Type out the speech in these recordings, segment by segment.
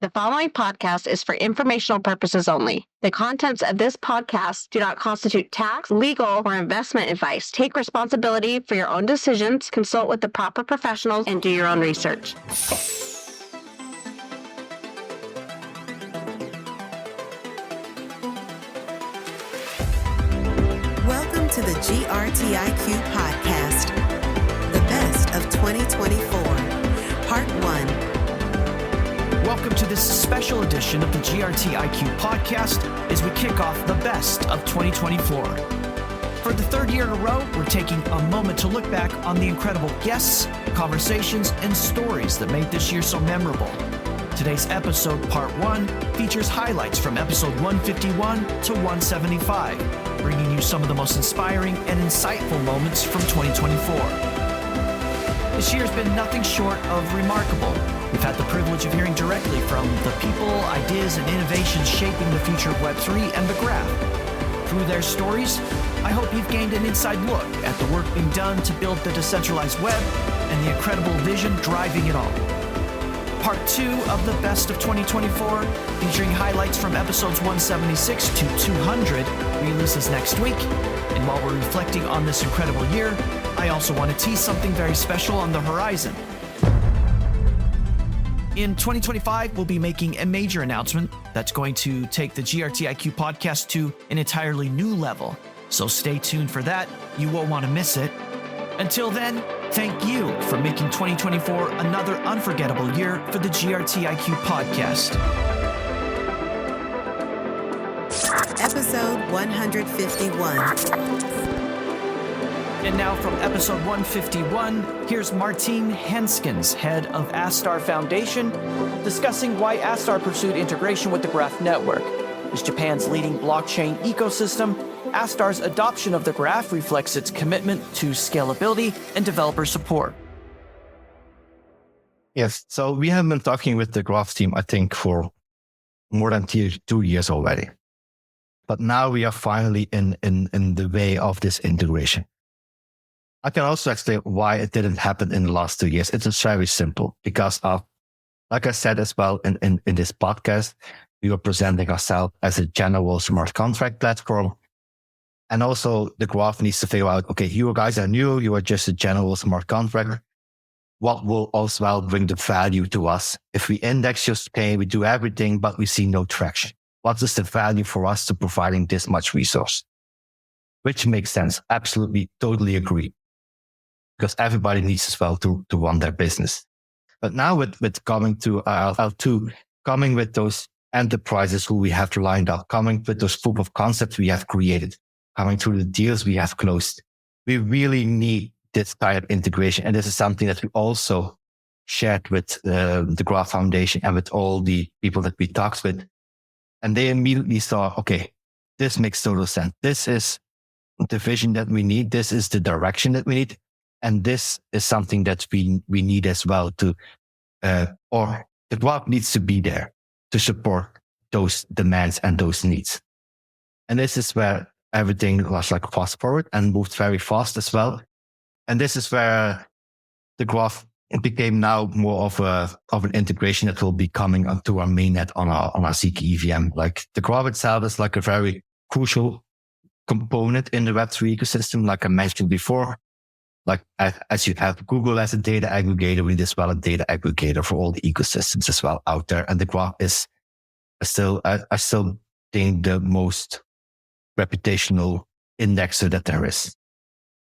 The following podcast is for informational purposes only. The contents of this podcast do not constitute tax, legal, or investment advice. Take responsibility for your own decisions, consult with the proper professionals, and do your own research. Welcome to the GRTiQ Podcast, the best of 2024, Part 1. Welcome to this special edition of the GRTiQ Podcast as we kick off the best of 2024. For the third year in a row, we're taking a moment to look back on the incredible guests, conversations, and stories that made this year so memorable. Today's episode, Part 1, features highlights from episode 151 to 175, bringing you some of the most inspiring and insightful moments from 2024. This year has been nothing short of remarkable. We've had the privilege of hearing directly from the people, ideas, and innovations shaping the future of Web3 and the graph. Through their stories, I hope you've gained an inside look at the work being done to build the decentralized web and the incredible vision driving it all. Part 2 of the best of 2024, featuring highlights from episodes 176 to 200, releases next week. And while we're reflecting on this incredible year, I also want to tease something very special on the horizon. In 2025, we'll be making a major announcement that's going to take the GRTiQ podcast to an entirely new level. So stay tuned for that. You won't want to miss it. Until then, thank you for making 2024 another unforgettable year for the GRTiQ podcast. Episode 151. And now from episode 151, here's Maarten Henskens, head of Astar Foundation, discussing why Astar pursued integration with the Graph network. As Japan's leading blockchain ecosystem, Astar's adoption of the Graph reflects its commitment to scalability and developer support. Yes, so we have been talking with the Graph team, I think, for more than 2 years already. But now we are finally in the way of this integration. I can also explain why it didn't happen in the last 2 years. It's very simple because of, like I said as well in this podcast, we were presenting ourselves as a general smart contract platform. And also the Graph needs to figure out, okay, you guys are new, you are just a general smart contract. What will also well bring the value to us? If we index just pay, we do everything, but we see no traction. What is the value for us to providing this much resource? Which makes sense. Absolutely, totally agree. Because everybody needs as well to run their business. But now with coming to L2, coming with those enterprises who we have lined up, coming with those proof of concepts we have created, coming through the deals we have closed, we really need this kind of integration. And this is something that we also shared with the Graph Foundation and with all the people that we talked with. And they immediately saw, okay, this makes total sense. This is the vision that we need. This is the direction that we need. And this is something that we need as well to, or the Graph needs to be there to support those demands and those needs. And this is where everything was like fast forward and moved very fast as well. And this is where the Graph became now more of an integration that will be coming onto our mainnet on our ZK EVM. Like the Graph itself is like a very crucial component in the Web3 ecosystem, like I mentioned before. Like as you have Google as a data aggregator, we need as well a data aggregator for all the ecosystems as well out there. And the Graph is still, I still think the most reputational indexer that there is.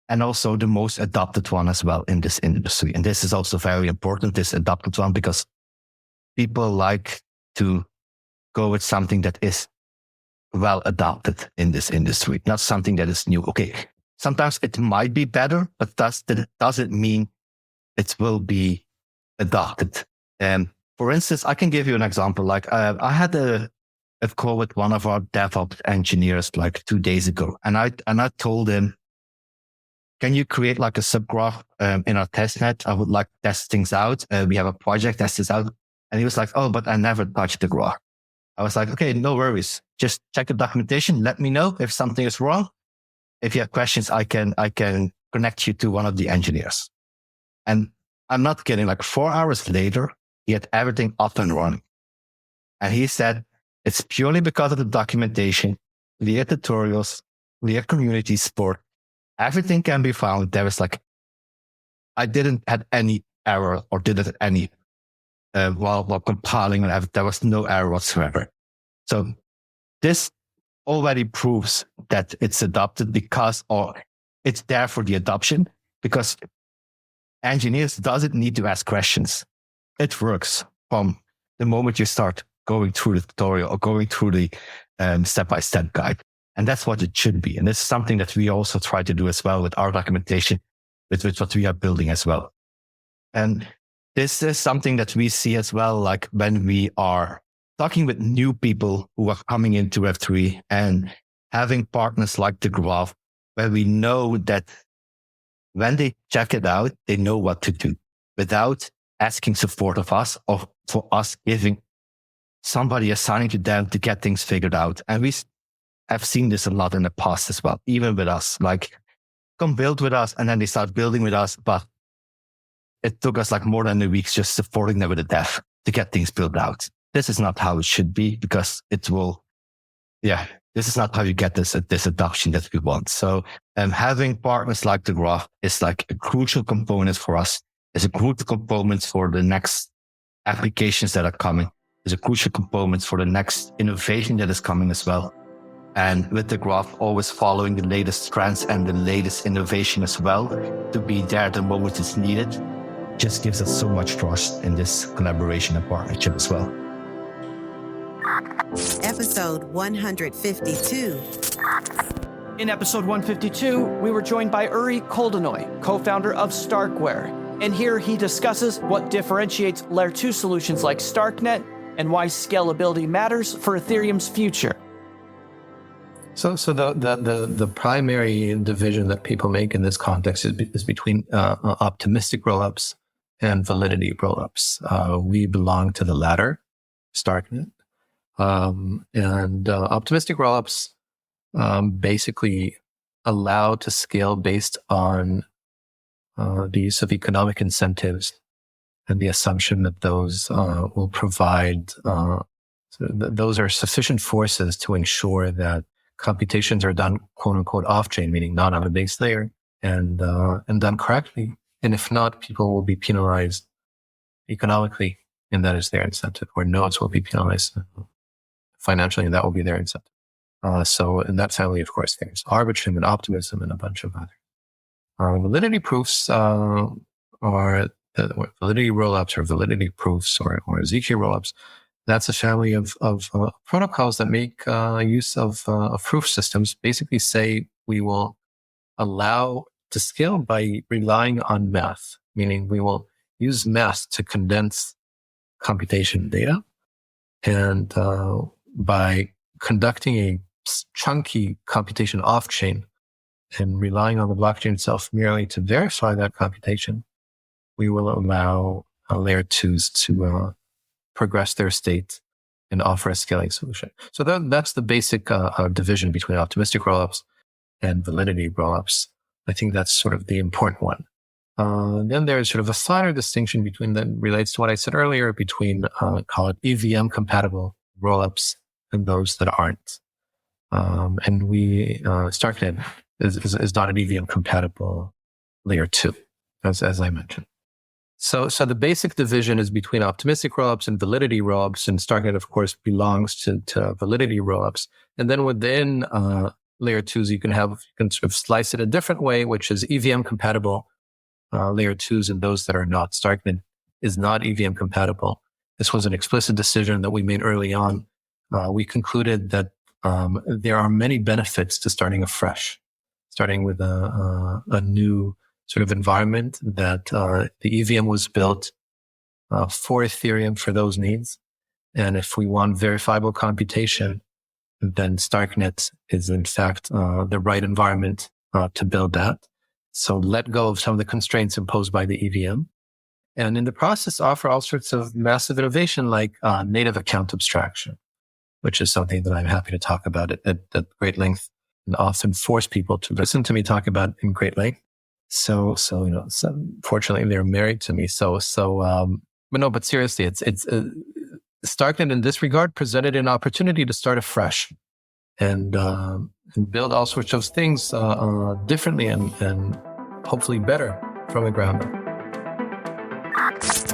And also the most adopted one as well in this industry. And this is also very important, this adopted one, because people like to go with something that is well adopted in this industry, not something that is new. Okay. Sometimes it might be better, but doesn't mean it will be adopted. For instance, I can give you an example. Like I had a call with one of our DevOps engineers like 2 days ago, and I told him, "Can you create like a subgraph in our testnet? I would like to test things out. We have a project, test this out." And he was like, "Oh, but I never touched the graph." I was like, "Okay, no worries. Just check the documentation. Let me know if something is wrong. If you have questions, I can connect you to one of the engineers." And I'm not kidding. Like 4 hours later, he had everything up and running. And he said, it's purely because of the documentation, clear tutorials, clear community support. Everything can be found. There was I didn't have any error or didn't any while compiling, and there was no error whatsoever. So this already proves that it's adopted or it's there for the adoption, because engineers doesn't need to ask questions. It works from the moment you start going through the tutorial or going through the step-by-step guide. And that's what it should be. And this is something that we also try to do as well with our documentation, with what we are building as well. And this is something that we see as well, like when we are talking with new people who are coming into Web3 and having partners like the Graph, where we know that when they check it out, they know what to do without asking support of us or for us giving somebody assigning to them to get things figured out. And we have seen this a lot in the past as well, even with us, come build with us, and then they start building with us. But it took us more than a week just supporting them with the dev to get things built out. This is not how it should be, because this is not how you get this adoption that we want. So having partners like the Graph is a crucial component for us. It's a crucial component for the next applications that are coming. It's a crucial component for the next innovation that is coming as well. And with the Graph, always following the latest trends and the latest innovation as well, to be there the moment it's needed, just gives us so much trust in this collaboration and partnership as well. Episode 152. In episode 152, we were joined by Uri Kolodny, co-founder of StarkWare. And here he discusses what differentiates Layer 2 solutions like StarkNet and why scalability matters for Ethereum's future. So the primary division that people make in this context is between optimistic rollups and validity rollups. We belong to the latter, StarkNet. And optimistic rollups basically allow to scale based on the use of economic incentives and the assumption that those will provide, those are sufficient forces to ensure that computations are done, quote unquote, off-chain, meaning not on the base layer, and done correctly. And if not, people will be penalized economically, and that is their incentive, or nodes will be penalized financially, and that will be their incentive. So in that family, of course, there's Arbitrum and Optimism and a bunch of other. Validity proofs validity rollups or validity proofs or ZK rollups. That's a family of protocols that make use of proof systems. Basically say we will allow to scale by relying on math, meaning we will use math to condense computation data. And by conducting a chunky computation off-chain and relying on the blockchain itself merely to verify that computation, we will allow layer 2s to progress their state and offer a scaling solution. So that's the basic division between optimistic rollups and validity rollups. I think that's sort of the important one. Then there's sort of a finer distinction between that relates to what I said earlier between call it EVM compatible rollups and those that aren't. And we StarkNet is not an EVM compatible layer 2, as I mentioned. So the basic division is between optimistic rollups and validity rollups, and StarkNet, of course, belongs to validity rollups. And then within layer 2s, you can sort of slice it a different way, which is EVM compatible layer 2s and those that are not. StarkNet is not EVM compatible. This was an explicit decision that we made early on. We concluded that there are many benefits to starting afresh, starting with a new sort of environment that the EVM was built for Ethereum for those needs. And if we want verifiable computation, then StarkNet is in fact the right environment to build that. So let go of some of the constraints imposed by the EVM. And in the process, offer all sorts of massive innovation like native account abstraction, which is something that I'm happy to talk about at great length and often force people to listen to me talk about in great length. So fortunately they're married to me. But seriously, it's StarkNet in this regard presented an opportunity to start afresh and build all sorts of things differently and hopefully better from the ground up.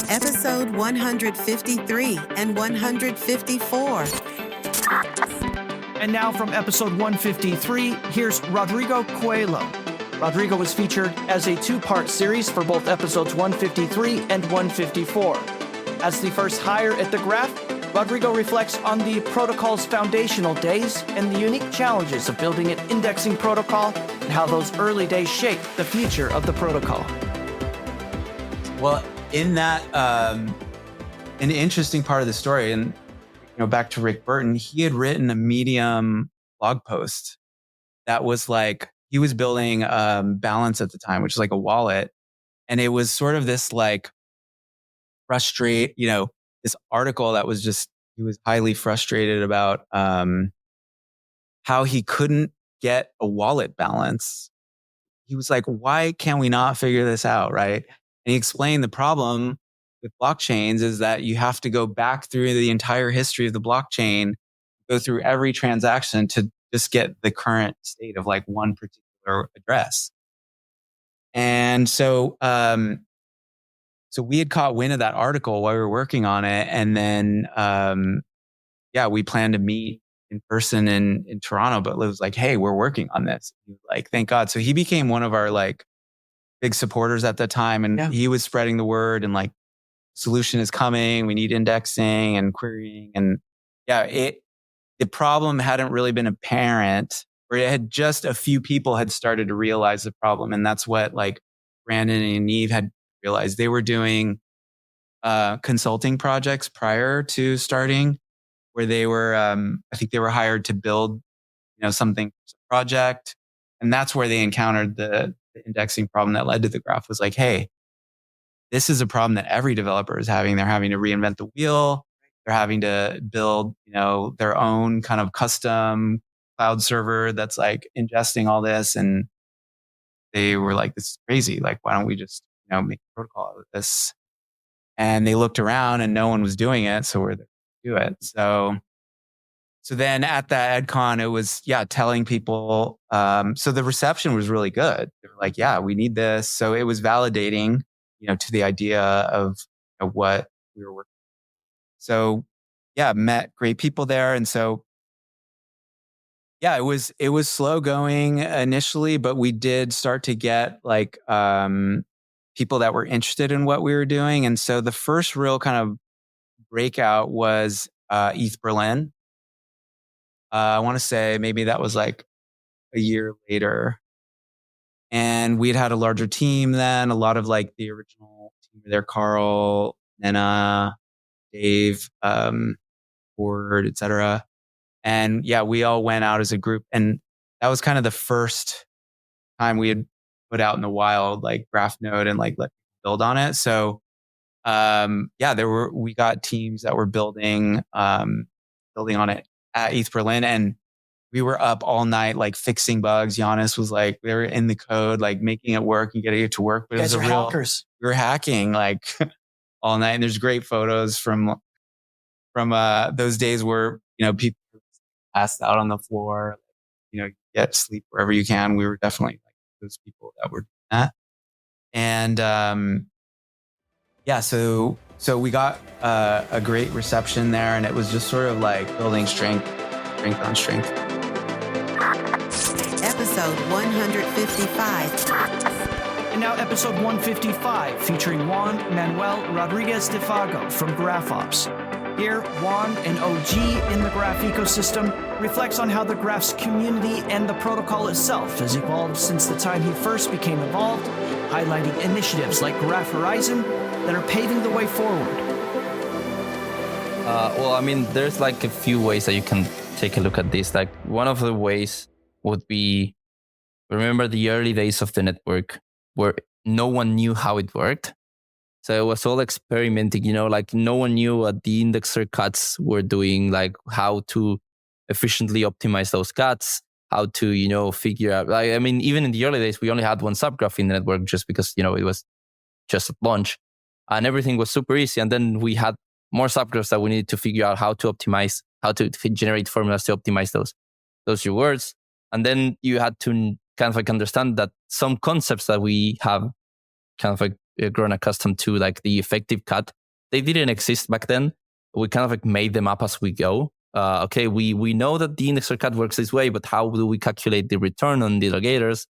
Episode 153 and 154. And now from episode 153, here's Rodrigo Coelho. Rodrigo was featured as a two-part series for both episodes 153 and 154. As the first hire at the Graph, Rodrigo reflects on the protocol's foundational days and the unique challenges of building an indexing protocol and how those early days shaped the future of the protocol. Well, in that, an interesting part of the story, and back to Rick Burton, he had written a Medium blog post that was like, he was building Balance at the time, which is like a wallet. And it was sort of this like this article that was just, he was highly frustrated about how he couldn't get a wallet balance. He was like, why can we not figure this out, right? And he explained the problem with blockchains is that you have to go back through the entire history of the blockchain, go through every transaction to just get the current state of like one particular address. And so we had caught wind of that article while we were working on it. And then, we planned to meet in person in Toronto, but it was like, hey, we're working on this. He was like, thank God. So he became one of our like big supporters at the time. And he was spreading the word and like, solution is coming. We need indexing and querying. And the problem hadn't really been apparent, or it had just a few people had started to realize the problem. And that's what like Brandon and Eve had realized. They were doing consulting projects prior to starting, where they were, I think they were hired to build, something project. And that's where they encountered the indexing problem that led to the Graph. Was like, hey, this is a problem that every developer is having. They're having to reinvent the wheel. They're having to build, their own kind of custom cloud server that's like ingesting all this. And they were like, this is crazy. Like, why don't we just, make a protocol out of this? And they looked around and no one was doing it. So we're there to do it. So then at that EdCon, it was, telling people. So the reception was really good. They were like, yeah, we need this. So it was validating, to the idea of what we were working on. So met great people there. And so, it was slow going initially, but we did start to get like, people that were interested in what we were doing. And so the first real kind of breakout was, ETH Berlin. I want to say maybe that was like a year later. And we'd had a larger team then, a lot of like the original team there, Carl, Nena, Dave, Ford, et cetera. And we all went out as a group. And that was kind of the first time we had put out in the wild, like GraphNode and like let people build on it. So, we got teams that were building on it at ETH Berlin. And we were up all night, like fixing bugs. Giannis was like, they were in the code, like making it work and getting it to work. But You guys are hackers. We were hacking like all night. And there's great photos from those days where, people passed out on the floor, get sleep wherever you can. We were definitely like those people that were doing that. And, so we got a great reception there, and it was just sort of like building strength on strength. Episode 155. And now episode 155, featuring Juan Manuel Rodriguez Defago from GraphOps. Here, Juan, an OG in the Graph ecosystem, reflects on how the Graph's community and the protocol itself has evolved since the time he first became involved, highlighting initiatives like Graph Horizon that are paving the way forward. There's like a few ways that you can take a look at this. Like one of the ways would be, remember the early days of the network where no one knew how it worked. So it was all experimenting, like no one knew what the indexer cuts were doing, like how to efficiently optimize those cuts, how to, figure out, even in the early days, we only had one subgraph in the network just because, it was just at launch and everything was super easy. And then we had more subgraphs that we needed to figure out how to optimize, how to generate formulas to optimize those rewards. And then you had to kind of like understand that some concepts that we have kind of like grown accustomed to, like the effective cut, they didn't exist back then. We kind of like made them up as we go. Okay, we know that the indexer cut works this way, but how do we calculate the return on the alligators?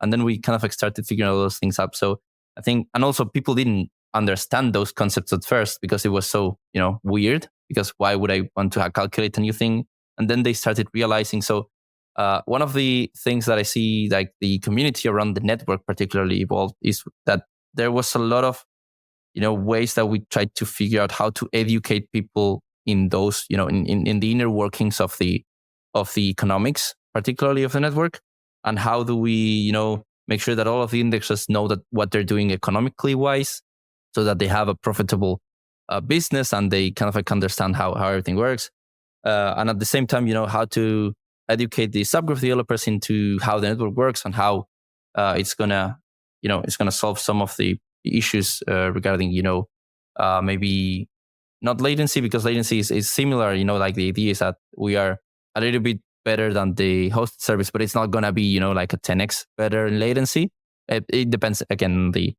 And then we kind of like started figuring all those things up. So I think, and also people didn't understand those concepts at first because it was so, weird, because why would I want to calculate a new thing? And then they started realizing. So one of the things that I see, like the community around the network particularly evolved, is that there was a lot of, ways that we tried to figure out how to educate people in those, in the inner workings of the economics, particularly of the network. And how do we, make sure that all of the indexers know that what they're doing economically wise, so that they have a profitable business and they kind of like understand how everything works. And at the same time, how to educate the subgraph developers into how the network works and how it's gonna solve some of the issues regarding, maybe not latency, because latency is similar. Like the idea is that we are a little bit better than the hosted service, but it's not gonna be, like a 10x better in latency. It depends again on the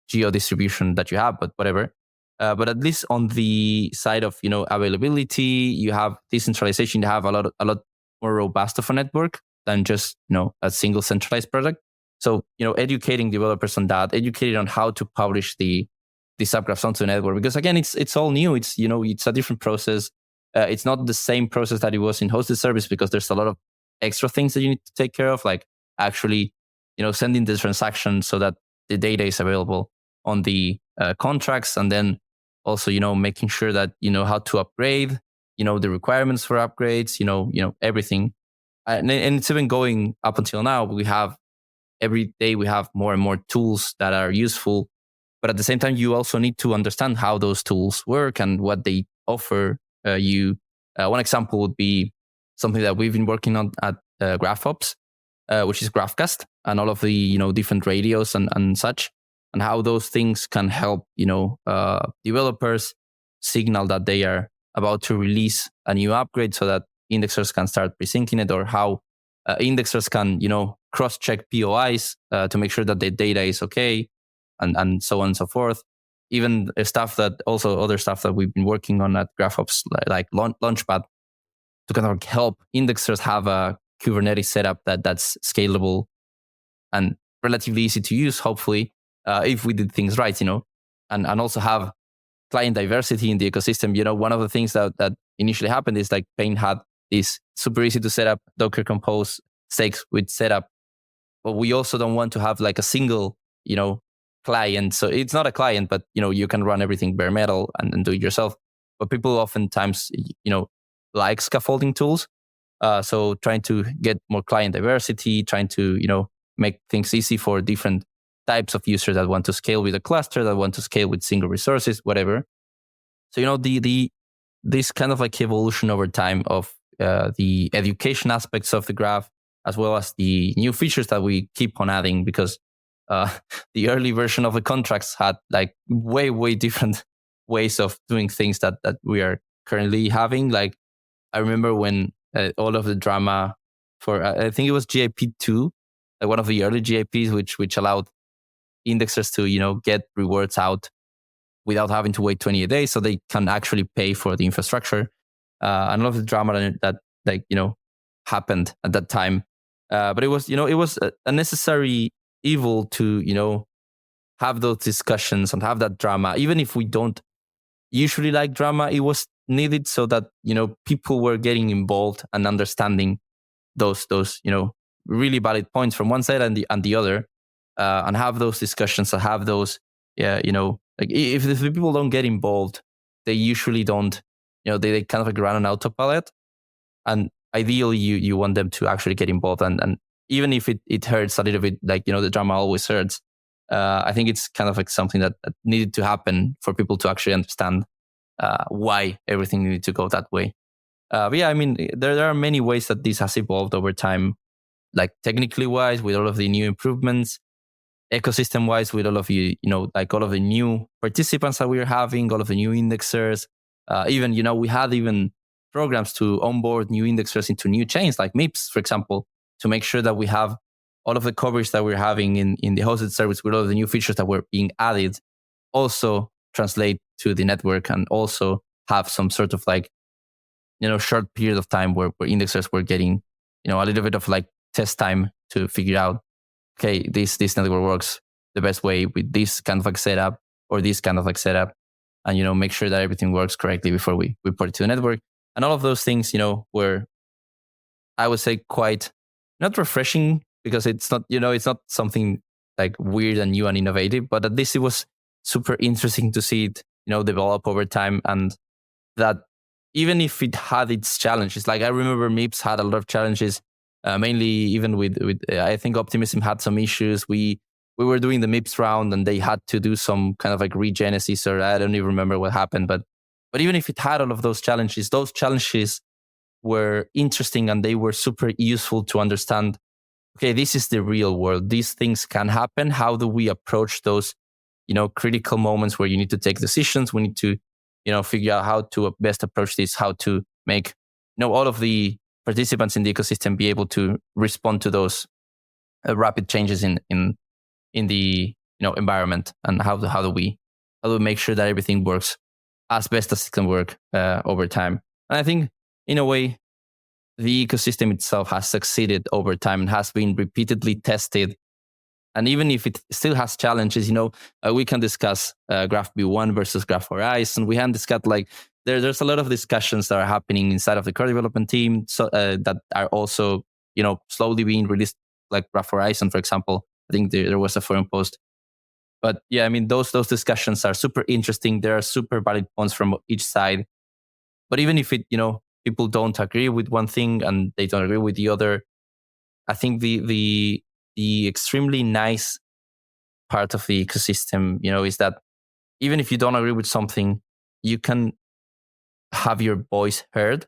geo distribution that you have, but whatever. But at least on the side of availability, you have decentralization. You have a lot more robust of a network than just a single centralized product. So educating developers on that, educating on how to publish the subgraphs onto the network, because again, it's all new. It's it's a different process. It's not the same process that it was in hosted service, because there's a lot of extra things that you need to take care of, like actually sending the transaction so that the data is available on the contracts, and then also making sure that how to upgrade, the requirements for upgrades, everything, and it's even going up until now. Every day we have more and more tools that are useful, but at the same time you also need to understand how those tools work and what they offer you. One example would be something that we've been working on at GraphOps, which is GraphCast, and all of the different radios and such, and how those things can help developers signal that they are about to release a new upgrade, so that indexers can start presyncing it, or how indexers can cross-check POIs to make sure that the data is okay, and so on and so forth. Even other stuff that we've been working on at GraphOps, like Launchpad, to kind of help indexers have a Kubernetes setup that's scalable and relatively easy to use, hopefully, if we did things right, and also have client diversity in the ecosystem. One of the things that initially happened is like Paint had this super easy to set up Docker Compose stakes with setup, but we also don't want to have like a single, client. So it's not a client, but you can run everything bare metal and do it yourself. But people oftentimes, like scaffolding tools. So trying to get more client diversity, trying to, make things easy for different types of users that want to scale with a cluster, that want to scale with single resources, whatever. So, this kind of like evolution over time of the education aspects of the graph, as well as the new features that we keep on adding, because the early version of the contracts had like way different ways of doing things that we are currently having. Like I remember when all of the drama for, I think it was GIP2, like one of the early GIPs, which allowed indexers to, get rewards out without having to wait 28 days, so they can actually pay for the infrastructure. And a lot of the drama that happened at that time. But it was, it was a necessary evil to, have those discussions and have that drama. Even if we don't usually like drama, it was needed so that, people were getting involved and understanding those, really valid points from one side and the other, and have those discussions and have those, like if the people don't get involved, they usually don't, they kind of like run on autopilot. And ideally you want them to actually get involved, and even if it hurts a little bit, like, the drama always hurts. I think it's kind of like something that needed to happen for people to actually understand why everything needed to go that way. But yeah, I mean, there are many ways that this has evolved over time, like technically wise with all of the new improvements, ecosystem wise with all of like all of the new participants that we're having, all of the new indexers, Even, we had even programs to onboard new indexers into new chains, like MIPS, for example, to make sure that we have all of the coverage that we're having in the hosted service with all of the new features that were being added also translate to the network and also have some sort of short period of time where indexers were getting, a little bit of test time to figure out, okay, this network works the best way with this kind of setup or this kind of setup, and make sure that everything works correctly before we put it to the network. And all of those things, were, I would say, quite not refreshing, because it's not, it's not something weird and new and innovative, but at least it was super interesting to see it, develop over time. And that even if it had its challenges, I remember MIPS had a lot of challenges, mainly even with I think Optimism had some issues. We were doing the MIPS round and they had to do some kind of regenesis, or I don't even remember what happened. But even if it had all of those challenges were interesting and they were super useful to understand, okay, this is the real world. These things can happen. How do we approach those, critical moments where you need to take decisions? We need to, figure out how to best approach this, how to make, all of the participants in the ecosystem be able to respond to those rapid changes in the, environment, and how do we make sure that everything works as best as it can work over time. And I think, in a way, the ecosystem itself has succeeded over time and has been repeatedly tested. And even if it still has challenges, we can discuss Graph B1 versus Graph Horizon. We can discuss there's a lot of discussions that are happening inside of the core development team, so that are also slowly being released, like Graph Horizon, for example. I think there was a forum post. But yeah, I mean, those discussions are super interesting. There are super valid points from each side. But even if it, people don't agree with one thing and they don't agree with the other, I think the extremely nice part of the ecosystem, is that even if you don't agree with something, you can have your voice heard.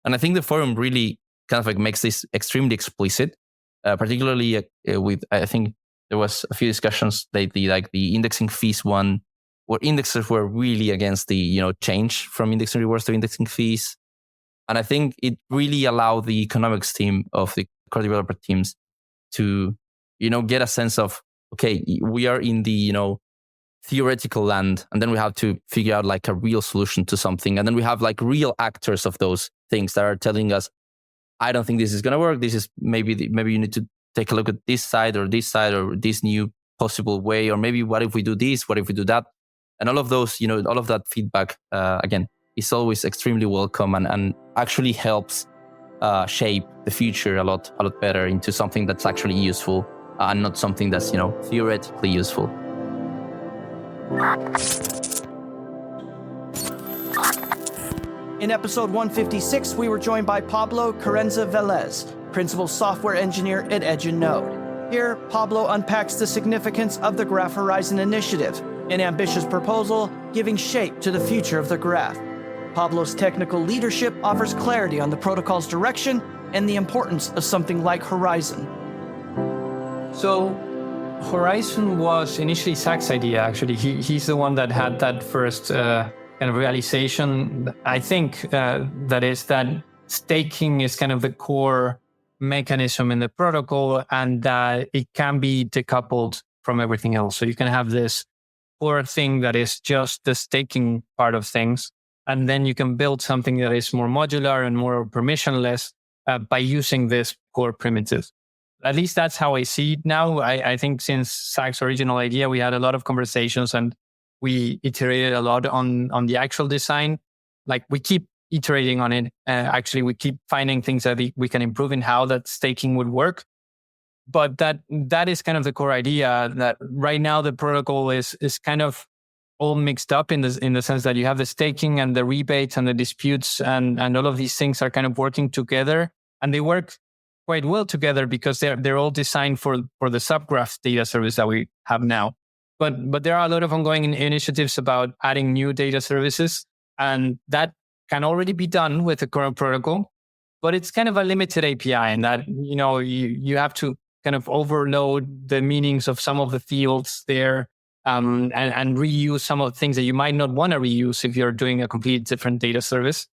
And I think the forum really kind of makes this extremely explicit, particularly with, I think there was a few discussions lately, like the indexing fees one, where indexers were really against the, change from indexing rewards to indexing fees. And I think it really allowed the economics team of the core developer teams to, get a sense of, okay, we are in the, theoretical land, and then we have to figure out a real solution to something. And then we have real actors of those things that are telling us, I don't think this is going to work. This is maybe you need to take a look at this side or this new possible way, or maybe what if we do this, what if we do that? And all of those, all of that feedback, again, is always extremely welcome and actually helps shape the future a lot better into something that's actually useful and not something that's, theoretically useful. In episode 156, we were joined by Pablo Carranza Velez, Principal Software Engineer at Edge and Node. Here, Pablo unpacks the significance of the Graph Horizon initiative, an ambitious proposal giving shape to the future of the graph. Pablo's technical leadership offers clarity on the protocol's direction and the importance of something like Horizon. So, Horizon was initially Zach's idea, actually. He's the one that had that first kind of realization. I think that is that staking is kind of the core mechanism in the protocol, and that it can be decoupled from everything else. So you can have this core thing that is just the staking part of things, and then you can build something that is more modular and more permissionless by using this core primitive. At least that's how I see it now. I think since Zach's original idea, we had a lot of conversations and we iterated a lot on the actual design. We keep iterating on it. Actually, we keep finding things that we can improve in how that staking would work. But that is kind of the core idea, that right now the protocol is kind of all mixed up in the sense that you have the staking and the rebates and the disputes and all of these things are kind of working together, and they work quite well together because they're all designed for the subgraph data service that we have now. But there are a lot of ongoing initiatives about adding new data services, and that can already be done with the current protocol, but it's kind of a limited API, and that you have to kind of overload the meanings of some of the fields there. and reuse some of the things that you might not want to reuse if you're doing a completely different data service.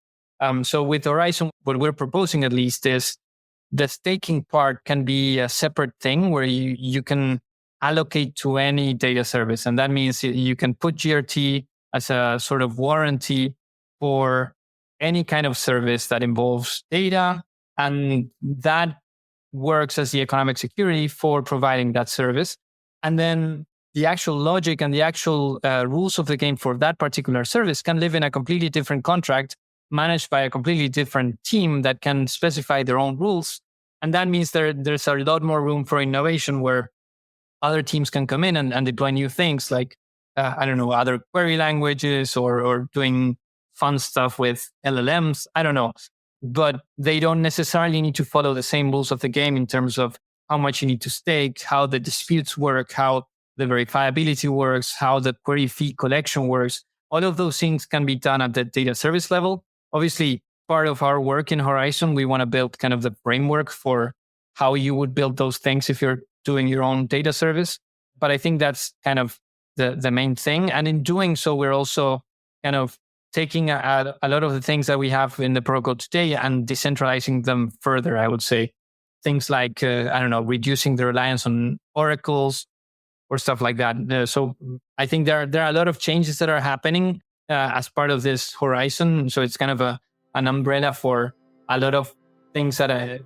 So with Horizon, what we're proposing at least is the staking part can be a separate thing where you can allocate to any data service. And that means you can put GRT as a sort of warranty for any kind of service that involves data. And that works as the economic security for providing that service. And then the actual logic and the actual rules of the game for that particular service can live in a completely different contract managed by a completely different team that can specify their own rules. And that means there's a lot more room for innovation where other teams can come in and deploy new things like, other query languages or doing fun stuff with LLMs. I don't know. But they don't necessarily need to follow the same rules of the game in terms of how much you need to stake, how the disputes work, how the verifiability works, how the query fee collection works. All of those things can be done at the data service level. Obviously, part of our work in Horizon, we want to build kind of the framework for how you would build those things if you're doing your own data service. But I think that's kind of the main thing. And in doing so, we're also kind of taking a lot of the things that we have in the protocol today and decentralizing them further, I would say. Things like, reducing the reliance on oracles or stuff like that. So I think there are a lot of changes that are happening as part of this Horizon. So it's kind of an umbrella for a lot of things that I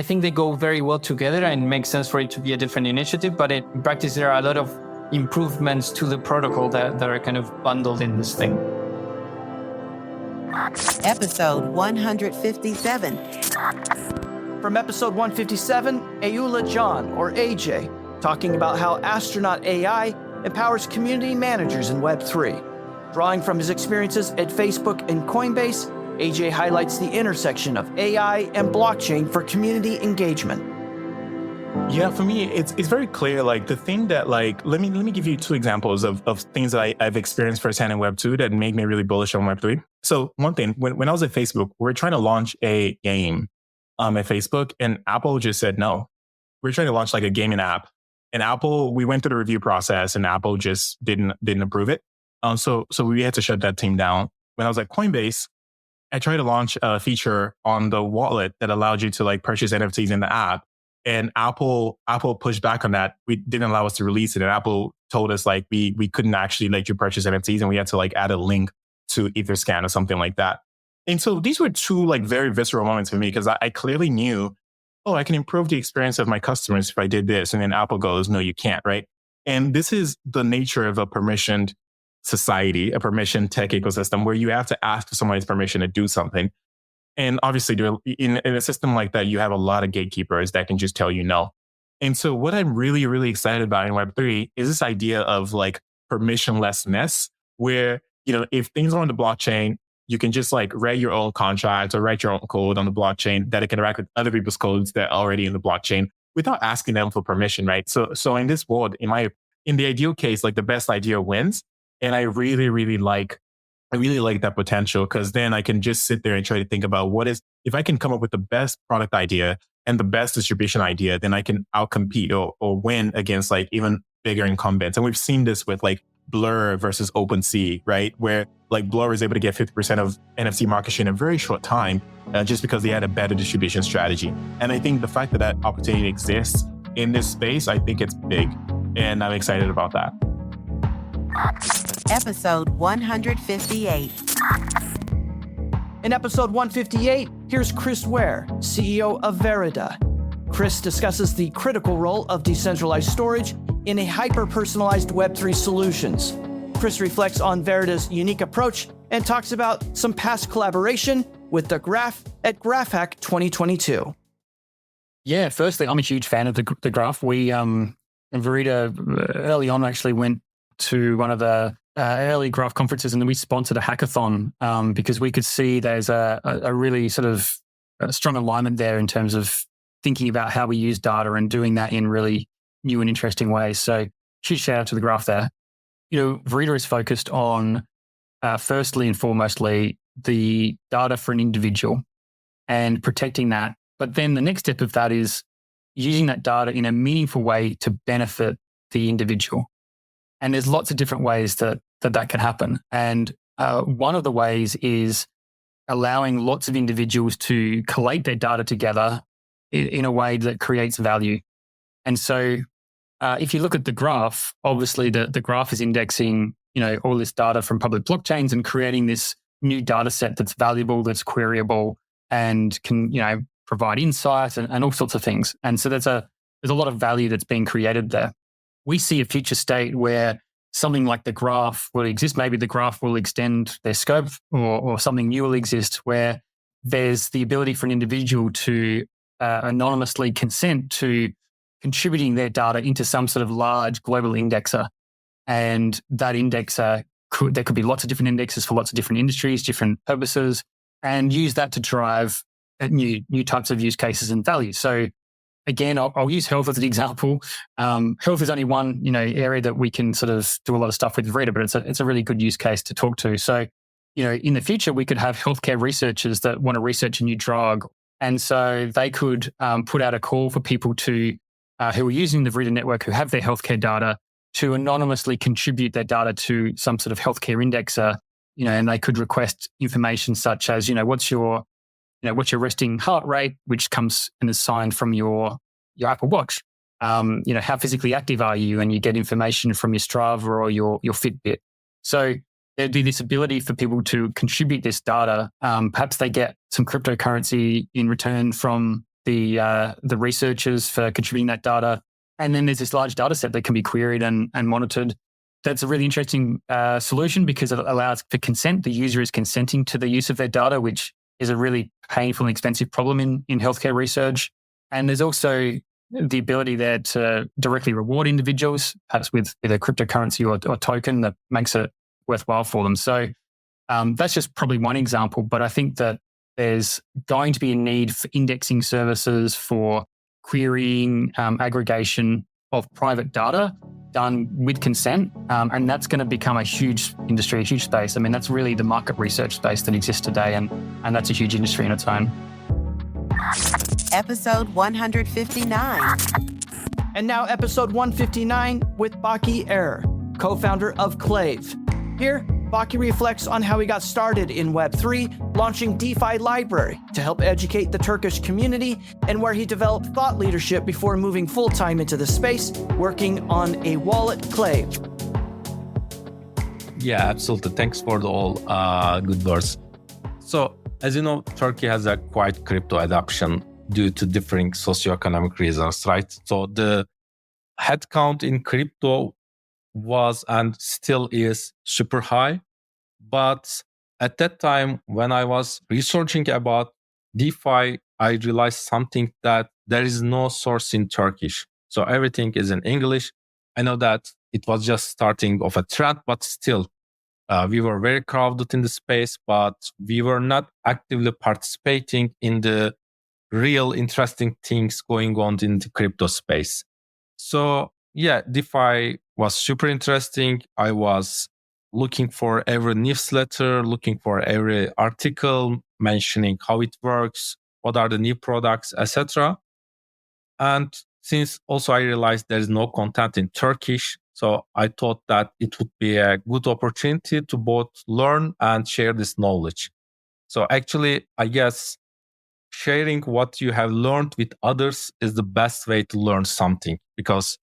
think they go very well together and make sense for it to be a different initiative. But in practice, there are a lot of improvements to the protocol that are kind of bundled in this thing. Episode 157. From episode 157, Ayoola John, or AJ, talking about how Astronaut AI empowers community managers in Web3. Drawing from his experiences at Facebook and Coinbase, AJ highlights the intersection of AI and blockchain for community engagement. Yeah, for me, it's very clear. Like the thing that let me give you two examples of things that I've experienced firsthand in Web 2 that make me really bullish on Web 3. So one thing, when I was at Facebook, we were trying to launch a game at Facebook, and Apple just said no. We were trying to launch like a gaming app, and Apple, we went through the review process, and Apple just didn't approve it. So we had to shut that team down. When I was at Coinbase, I tried to launch a feature on the wallet that allowed you to like purchase NFTs in the app. And Apple pushed back on that. We didn't allow us to release it. And Apple told us like we couldn't actually let you purchase NFTs, and we had to like add a link to Etherscan or something like that. And so these were two like very visceral moments for me, because I clearly knew, I can improve the experience of my customers if I did this. And then Apple goes, no, you can't, right? And this is the nature of a permissioned society, a permissioned tech ecosystem, where you have to ask for somebody's permission to do something. And obviously, in a system like that, you have a lot of gatekeepers that can just tell you no. And so what I'm really, really excited about in Web3 is this idea of like permissionlessness, where, if things are on the blockchain, you can just like write your own contracts or write your own code on the blockchain that it can interact with other people's codes that are already in the blockchain without asking them for permission, right? So in this world, in the ideal case, like the best idea wins. And I really, really like that potential, because then I can just sit there and try to think about if I can come up with the best product idea and the best distribution idea, then I can outcompete or win against like even bigger incumbents. And we've seen this with like Blur versus OpenSea, right? Where like Blur is able to get 50% of NFT market share in a very short time, just because they had a better distribution strategy. And I think the fact that opportunity exists in this space, I think it's big. And I'm excited about that. Episode 158. In episode 158, here's Chris Ware, CEO of Verida. Chris discusses the critical role of decentralized storage in a hyper-personalized Web3 solutions. Chris reflects on Verida's unique approach and talks about some past collaboration with the Graph at GraphHack 2022. Yeah, firstly, I'm a huge fan of the Graph. We, in Verida, early on actually went to one of the early Graph conferences, and then we sponsored a hackathon because we could see there's a really sort of strong alignment there in terms of thinking about how we use data and doing that in really new and interesting ways. So huge shout out to the Graph there. Verida is focused on, firstly and foremostly, the data for an individual and protecting that. But then the next step of that is using that data in a meaningful way to benefit the individual. And there's lots of different ways that can happen. And one of the ways is allowing lots of individuals to collate their data together in a way that creates value. And so if you look at the graph, obviously the graph is indexing, all this data from public blockchains and creating this new data set that's valuable, that's queryable, and can, provide insight and all sorts of things. And so there's a lot of value that's being created there. We see a future state where something like the graph will exist. Maybe the graph will extend their scope, or something new will exist where there's the ability for an individual to anonymously consent to contributing their data into some sort of large global indexer. And that indexer there could be lots of different indexes for lots of different industries, different purposes, and use that to drive new types of use cases and value. So again, I'll use health as an example. Health is only one area that we can sort of do a lot of stuff with Verida, but it's a really good use case to talk to. So in the future, we could have healthcare researchers that want to research a new drug, and so they could put out a call for people to who are using the Verida network, who have their healthcare data, to anonymously contribute their data to some sort of healthcare indexer, and they could request information such as, what's your resting heart rate, which comes and is signed from your Apple Watch. How physically active are you? And you get information from your Strava or your Fitbit. So there'd be this ability for people to contribute this data. Perhaps they get some cryptocurrency in return from the researchers for contributing that data. And then there's this large data set that can be queried and monitored. That's a really interesting solution because it allows for consent. The user is consenting to the use of their data, which is a really painful and expensive problem in healthcare research. And there's also the ability there to directly reward individuals, perhaps with a cryptocurrency or token that makes it worthwhile for them. So that's just probably one example, but I think that there's going to be a need for indexing services, for querying, aggregation of private data done with consent. And that's going to become a huge industry, a huge space. I mean, that's really the market research space that exists today. And that's a huge industry in its own. Episode 159. And now episode 159 with Baki Er, co-founder of Clave. Here, Baki reflects on how he got started in Web3, launching DeFi Library to help educate the Turkish community, and where he developed thought leadership before moving full-time into the space, working on a wallet, Clave. Yeah, absolutely. Thanks for all good words. So, as you know, Turkey has a quite crypto adoption due to differing socioeconomic reasons, right? So the headcount in crypto was and still is super high. But at that time, when I was researching about DeFi, I realized something, that there is no source in Turkish. So everything is in English. I know that it was just starting of a trend, but still, we were very crowded in the space, but we were not actively participating in the real interesting things going on in the crypto space. So yeah, DeFi was super interesting. I was looking for every newsletter, looking for every article mentioning how it works, what are the new products, etc. And since also I realized there is no content in Turkish, so I thought that it would be a good opportunity to both learn and share this knowledge. So actually, I guess sharing what you have learned with others is the best way to learn something, because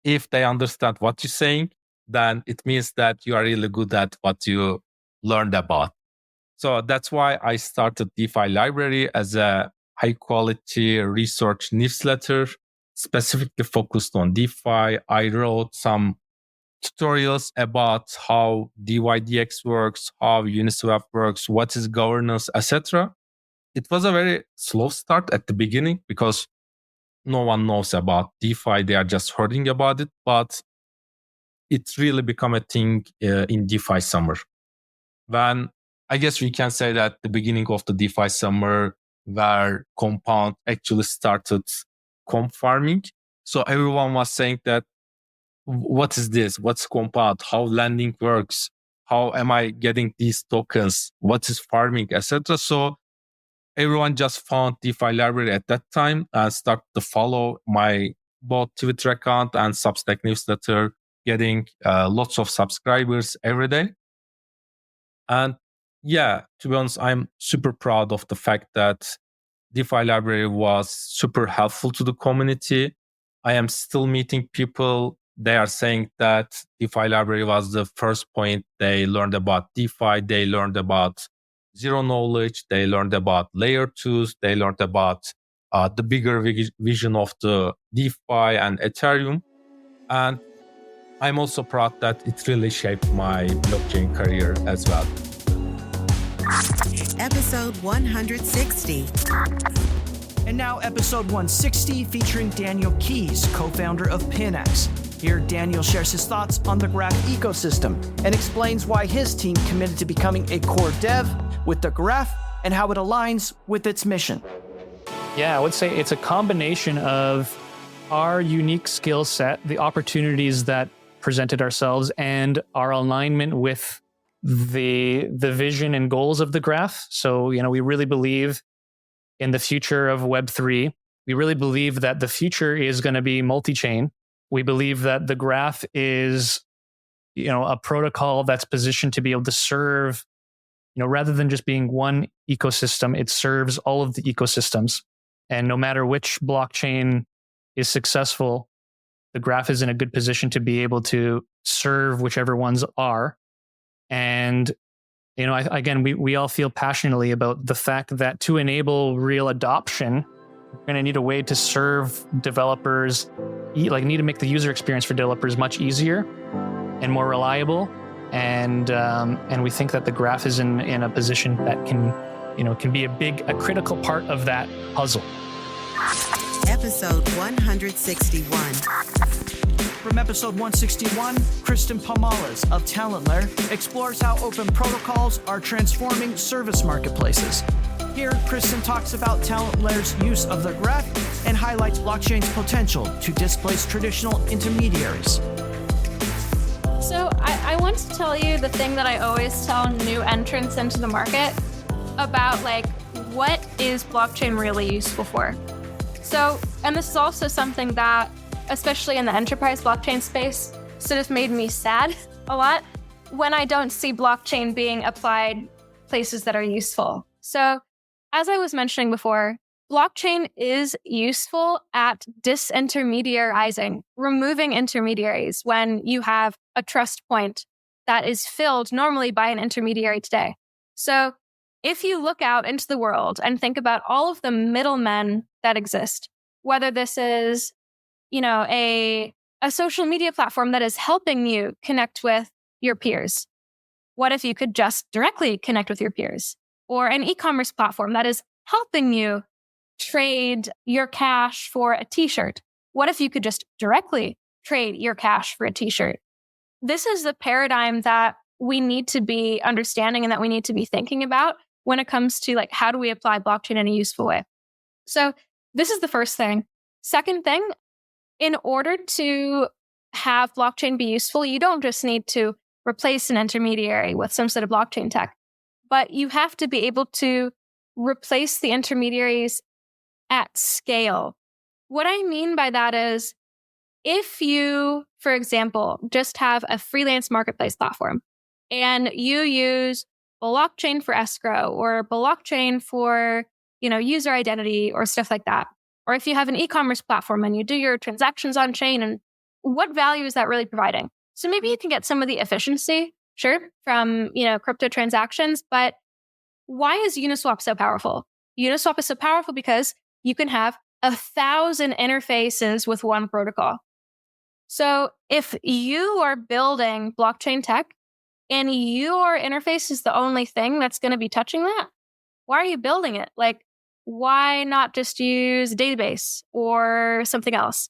if they understand what you're saying, then it means that you are really good at what you learned about. So that's why I started DeFi Library as a high quality research newsletter, specifically focused on DeFi. I wrote some tutorials about how DYDX works, how Uniswap works, what is governance, etc. It was a very slow start at the beginning because no one knows about DeFi. They are just hearing about it, but it's really become a thing in DeFi summer. When I guess we can say that the beginning of the DeFi summer, where Compound actually started comp farming. So everyone was saying that, what is this? What's Compound? How lending works? How am I getting these tokens? What is farming, etc. So everyone just found DeFi Library at that time and started to follow my both Twitter account and Substack newsletter. getting lots of subscribers every day. And yeah, to be honest, I'm super proud of the fact that DeFi library was super helpful to the community. I am still meeting people. They are saying that DeFi library was the first point they learned about DeFi. They learned about zero knowledge. They learned about layer 2s. They learned about the bigger vision of the DeFi and Ethereum. And I'm also proud that it really shaped my blockchain career as well. Episode 160. And now episode 160 featuring Daniel Keys, co-founder of Pinax. Here, Daniel shares his thoughts on the Graph ecosystem and explains why his team committed to becoming a core dev with the Graph and how it aligns with its mission. Yeah, I would say it's a combination of our unique skill set, the opportunities that presented ourselves, and our alignment with the vision and goals of the Graph. So, we really believe in the future of Web3. We really believe that the future is going to be multi-chain. We believe that the Graph is, a protocol that's positioned to be able to serve, rather than just being one ecosystem, it serves all of the ecosystems. And no matter which blockchain is successful, the Graph is in a good position to be able to serve whichever ones are. And, we all feel passionately about the fact that to enable real adoption, we're going to need a way to serve developers, need to make the user experience for developers much easier and more reliable. And we think that the Graph is in a position that can be a critical part of that puzzle. Episode 161. From episode 161, Kirsten Pomales of TalentLayer explores how open protocols are transforming service marketplaces. Here, Kirsten talks about TalentLayer's use of the Graph and highlights blockchain's potential to displace traditional intermediaries. So I want to tell you the thing that I always tell new entrants into the market about what is blockchain really useful for? So, and this is also something that, especially in the enterprise blockchain space, sort of made me sad a lot when I don't see blockchain being applied places that are useful. So, as I was mentioning before, blockchain is useful at disintermediarizing, removing intermediaries when you have a trust point that is filled normally by an intermediary today. So, if you look out into the world and think about all of the middlemen that exist, whether this is, a social media platform that is helping you connect with your peers, what if you could just directly connect with your peers? Or an e-commerce platform that is helping you trade your cash for a t-shirt. What if you could just directly trade your cash for a t-shirt? This is the paradigm that we need to be understanding and that we need to be thinking about when it comes to how do we apply blockchain in a useful way. So this is the first thing. Second thing, in order to have blockchain be useful, you don't just need to replace an intermediary with some sort of blockchain tech, but you have to be able to replace the intermediaries at scale. What I mean by that is, if you, for example, just have a freelance marketplace platform and you use blockchain for escrow or blockchain for, user identity or stuff like that, or if you have an e-commerce platform and you do your transactions on chain, and what value is that really providing? So maybe you can get some of the efficiency, sure, from, crypto transactions, but why is Uniswap so powerful? Uniswap is so powerful because you can have 1,000 interfaces with one protocol. So if you are building blockchain tech and your interface is the only thing that's going to be touching that, why are you building it? Why not just use a database or something else?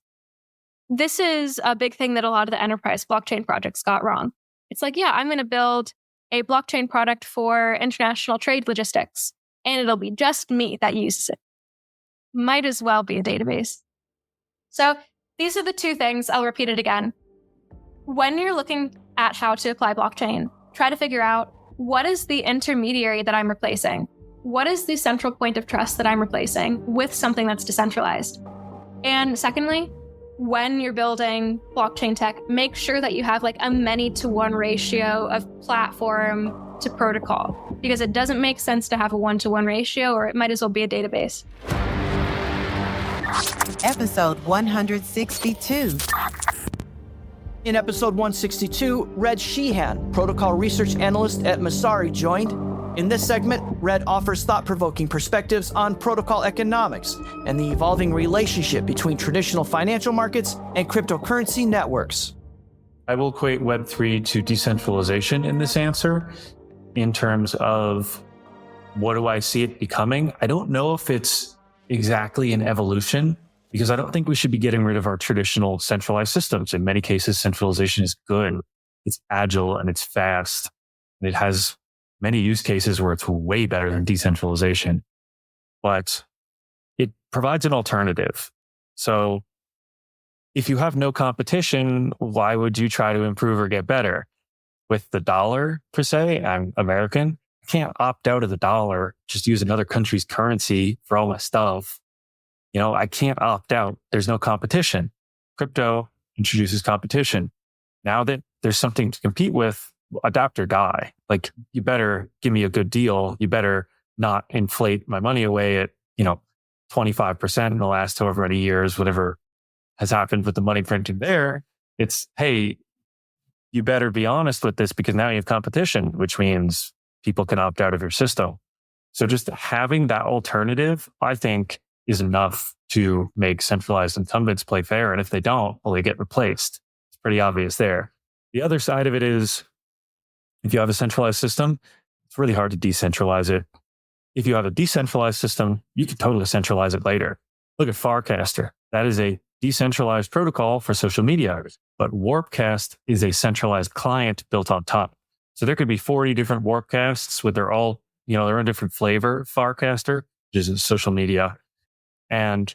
This is a big thing that a lot of the enterprise blockchain projects got wrong. It's I'm going to build a blockchain product for international trade logistics, and it'll be just me that uses it. Might as well be a database. So these are the two things. I'll repeat it again. When you're looking at how to apply blockchain, try to figure out, what is the intermediary that I'm replacing? What is the central point of trust that I'm replacing with something that's decentralized? And secondly, when you're building blockchain tech, make sure that you have like a many to one ratio of platform to protocol, because it doesn't make sense to have a 1-to-1 ratio, or it might as well be a database. Episode 162. In episode 162, Red Sheehan, protocol research analyst at Messari, joined. In this segment, Red offers thought-provoking perspectives on protocol economics and the evolving relationship between traditional financial markets and cryptocurrency networks. I will equate Web3 to decentralization in this answer in terms of what do I see it becoming? I don't know if it's exactly an evolution, because I don't think we should be getting rid of our traditional centralized systems. In many cases, centralization is good. It's agile and it's fast. And it has many use cases where it's way better than decentralization. But it provides an alternative. So if you have no competition, why would you try to improve or get better? With the dollar, per se, I'm American. I can't opt out of the dollar, just use another country's currency for all my stuff. You know, I can't opt out. There's no competition. Crypto introduces competition. Now that there's something to compete with, adapt or die. Like, you better give me a good deal. You better not inflate my money away at, 25% in the last however many years, whatever has happened with the money printing there. It's, hey, you better be honest with this, because now you have competition, which means people can opt out of your system. So just having that alternative, I think, is enough to make centralized incumbents play fair. And if they don't, well, they get replaced. It's pretty obvious there. The other side of it is, if you have a centralized system, it's really hard to decentralize it. If you have a decentralized system, you can totally centralize it later. Look at Farcaster. That is a decentralized protocol for social media. But Warpcast is a centralized client built on top. So there could be 40 different Warpcasts with their own different flavor. Farcaster, which is social media. And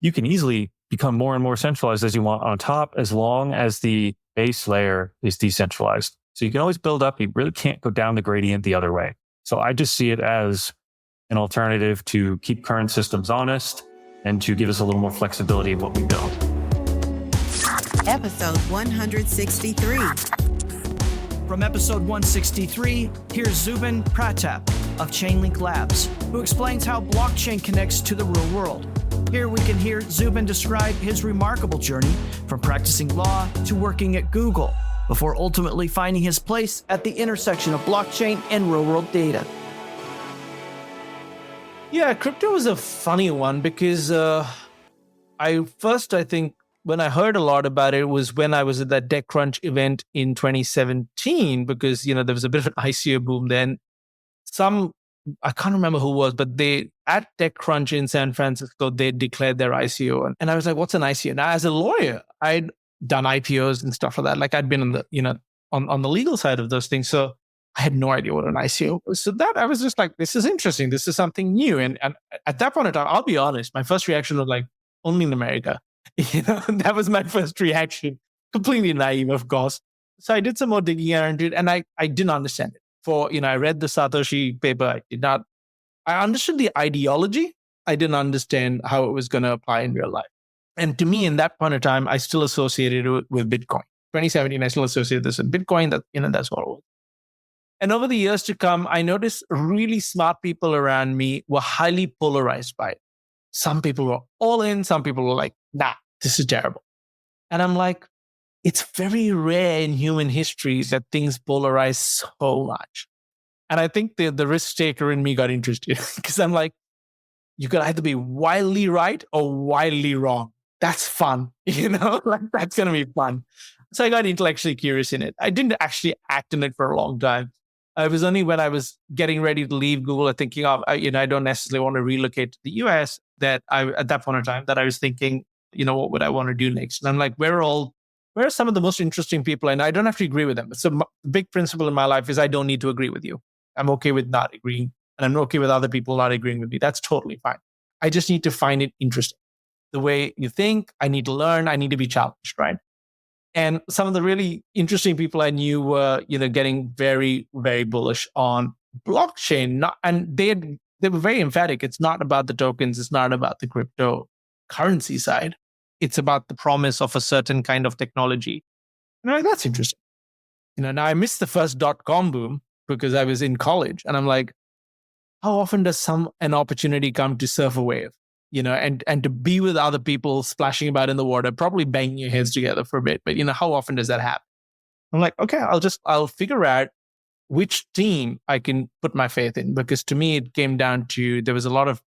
you can easily become more and more centralized as you want on top, as long as the base layer is decentralized. So you can always build up. You really can't go down the gradient the other way. So I just see it as an alternative to keep current systems honest and to give us a little more flexibility in what we build. Episode 163. From episode 163, here's Zubin Pratap of Chainlink Labs, who explains how blockchain connects to the real world. Here we can hear Zubin describe his remarkable journey from practicing law to working at Google, before ultimately finding his place at the intersection of blockchain and real-world data. Yeah, crypto was a funny one because I think when I heard a lot about it was when I was at that TechCrunch event in 2017, because, there was a bit of an ICO boom then. I can't remember who it was, but at TechCrunch in San Francisco, they declared their ICO. And I was like, what's an ICO? Now, as a lawyer, I'd done IPOs and stuff like that. Like, I'd been on the, on the legal side of those things. So I had no idea what an ICO was. So that I was just like, this is interesting. This is something new. And at that point in time, I'll be honest, my first reaction was like, only in America. That was my first reaction. Completely naive, of course. So I did some more digging around it, and I didn't understand it. I read the Satoshi paper. I understood the ideology. I didn't understand how it was going to apply in real life. And to me, in that point of time, I still associated it with Bitcoin. 2017, I still associated this with Bitcoin. That's what it was. And over the years to come, I noticed really smart people around me were highly polarized by it. Some people were all in. Some people were like, nah, this is terrible. And I'm like, it's very rare in human history that things polarize so much. And I think the risk taker in me got interested because I'm like, you could either be wildly right or wildly wrong. That's fun. That's going to be fun. So I got intellectually curious in it. I didn't actually act in it for a long time. It was only when I was getting ready to leave Google and thinking of, I don't necessarily want to relocate to the US, that at that point in time, that I was thinking, what would I want to do next? And I'm like, where are some of the most interesting people? And I don't have to agree with them. So the big principle in my life is I don't need to agree with you. I'm okay with not agreeing. And I'm okay with other people not agreeing with me. That's totally fine. I just need to find it interesting. The way you think, I need to learn, I need to be challenged, right? And some of the really interesting people I knew were, getting very, very bullish on blockchain. And they were very emphatic. It's not about the tokens. It's not about the cryptocurrency side. it's about the promise of a certain kind of technology. And I'm like, that's interesting. Now I missed the first .com boom because I was in college, and I'm like, how often does an opportunity come to surf a wave, and to be with other people splashing about in the water, probably banging your heads together for a bit, but how often does that happen? I'm like, okay, I'll figure out which team I can put my faith in, because to me it came down to, there was a lot of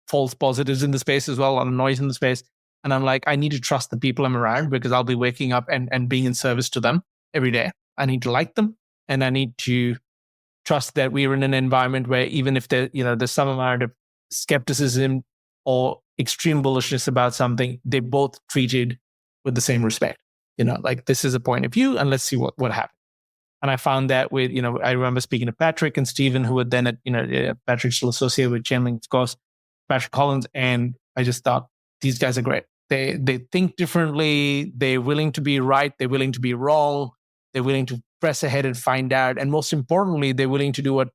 false positives in the space as well, a lot of noise in the space, and I'm like, I need to trust the people I'm around, because I'll be waking up and being in service to them every day. I need to like them, and I need to trust that we're in an environment where even if there's some amount of skepticism or extreme bullishness about something, they both treated with the same respect. Like, this is a point of view, and let's see what happens. And I found that with, I remember speaking to Patrick and Stephen, who were then at, Patrick's still associated with Chainlink, of course, Patrick Collins, and I just thought, these guys are great. They think differently. They're willing to be right. They're willing to be wrong. They're willing to press ahead and find out. And most importantly, they're willing to do what,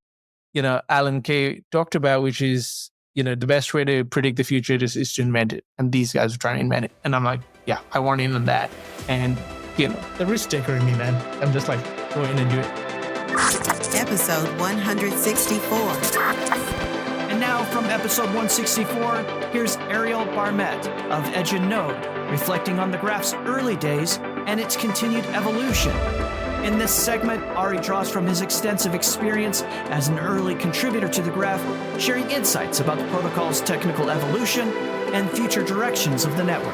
Alan Kay talked about, which is, the best way to predict the future is to invent it. And these guys are trying to invent it. And I'm like, yeah, I want in on that. And, the risk taker in me, man. I'm just like, go in and do it. Episode 164. And now from episode 164, here's Ariel Barmet of Edge and Node, reflecting on the graph's early days and its continued evolution. In this segment, Ari draws from his extensive experience as an early contributor to the graph, sharing insights about the protocol's technical evolution and future directions of the network.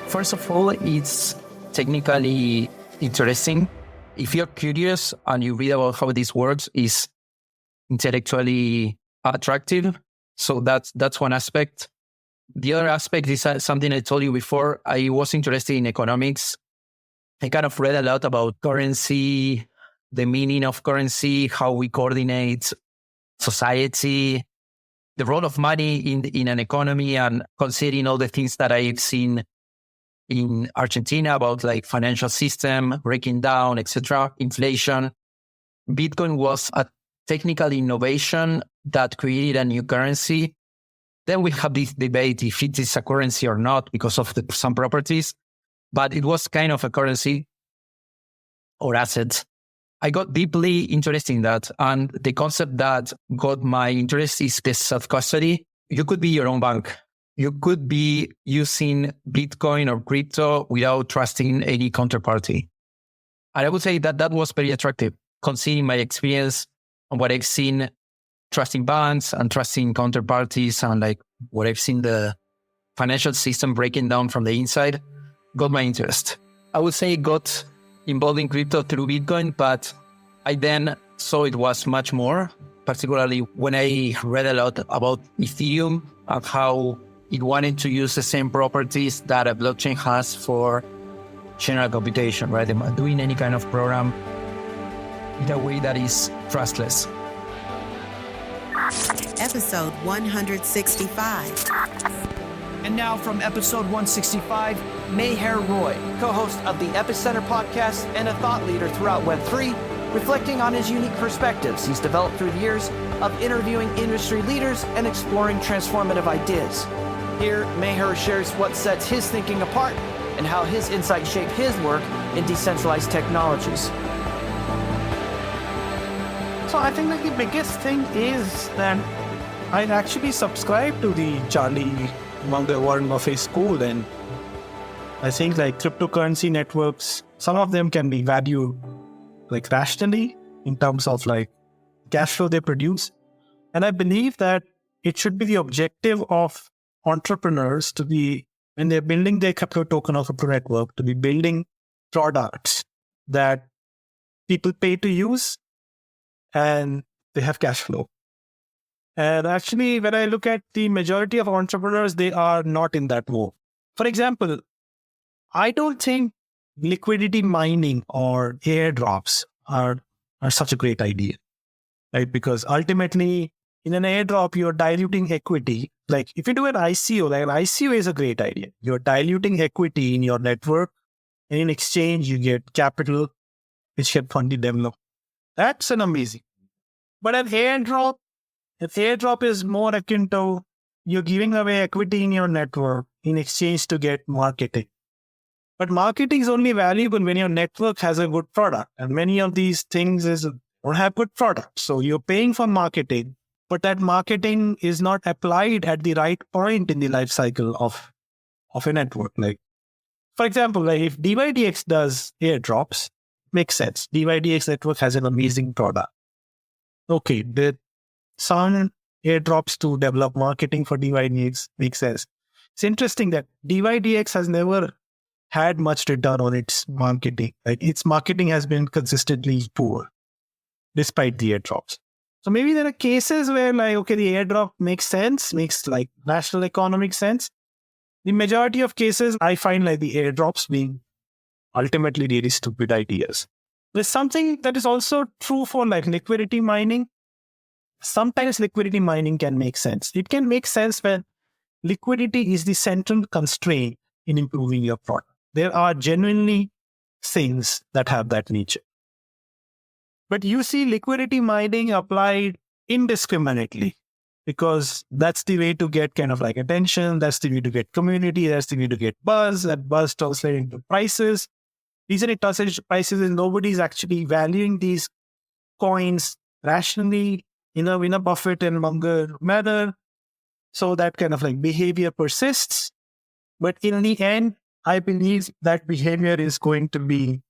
First of all, it's technically interesting. If you're curious and you read about how this works, it's intellectually attractive. So that's one aspect. The other aspect is something I told you before. I was interested in economics. I kind of read a lot about currency, the meaning of currency, how we coordinate society, the role of money in an economy, and considering all the things that I've seen in Argentina about like financial system, breaking down, etc., inflation. Bitcoin was a technical innovation that created a new currency. Then we have this debate if it is a currency or not because of some properties, but it was kind of a currency or asset. I got deeply interested in that. And the concept that got my interest is the self-custody. You could be your own bank. You could be using Bitcoin or crypto without trusting any counterparty. And I would say that was very attractive, considering my experience and what I've seen trusting banks and trusting counterparties, and like what I've seen the financial system breaking down from the inside got my interest. I would say it got involved in crypto through Bitcoin, but I then saw it was much more, particularly when I read a lot about Ethereum and how it wanted to use the same properties that a blockchain has for general computation, right? Doing any kind of program in a way that is trustless. Episode 165. And now from episode 165, Meher Roy, co-host of the Epicenter podcast and a thought leader throughout Web3, reflecting on his unique perspectives he's developed through the years of interviewing industry leaders and exploring transformative ideas. Here, Meher shares what sets his thinking apart and how his insights shape his work in decentralized technologies. So I think the biggest thing is that I actually subscribe to the Charlie Munger Warren Buffett school, and I think like cryptocurrency networks, some of them can be valued like rationally in terms of like cash flow they produce. And I believe that it should be the objective of entrepreneurs to be, when they're building their crypto token or crypto network, to be building products that people pay to use and they have cash flow. And actually, when I look at the majority of entrepreneurs, they are not in that mode. For example, I don't think liquidity mining or airdrops are such a great idea, right? Because ultimately, in an airdrop, you're diluting equity. Like if you do an ICO, like an ICO is a great idea. You're diluting equity in your network, and in exchange, you get capital, which can fund the development. That's an amazing. But an airdrop is more akin to you're giving away equity in your network in exchange to get marketing. But marketing is only valuable when your network has a good product. And many of these things don't have good products. So you're paying for marketing, but that marketing is not applied at the right point in the life cycle of a network. Like, for example, like if DYDX does airdrops, makes sense. DYDX network has an amazing product. Okay, the some airdrops to develop marketing for DYDX makes sense. It's interesting that DYDX has never had much return on its marketing. Like its marketing has been consistently poor, despite the airdrops. So maybe there are cases where like, okay, the airdrop makes sense, makes like national economic sense. The majority of cases, I find like the airdrops being ultimately really stupid ideas. There's something that is also true for like liquidity mining. Sometimes liquidity mining can make sense. It can make sense when liquidity is the central constraint in improving your product. There are genuinely things that have that nature. But you see liquidity mining applied indiscriminately because that's the way to get kind of like attention. That's the way to get community. That's the way to get buzz. That buzz translates into prices. Reason it translates into prices is nobody's actually valuing these coins rationally in a Buffett and Munger manner. So that kind of like behavior persists. But in the end, I believe that behavior is going to be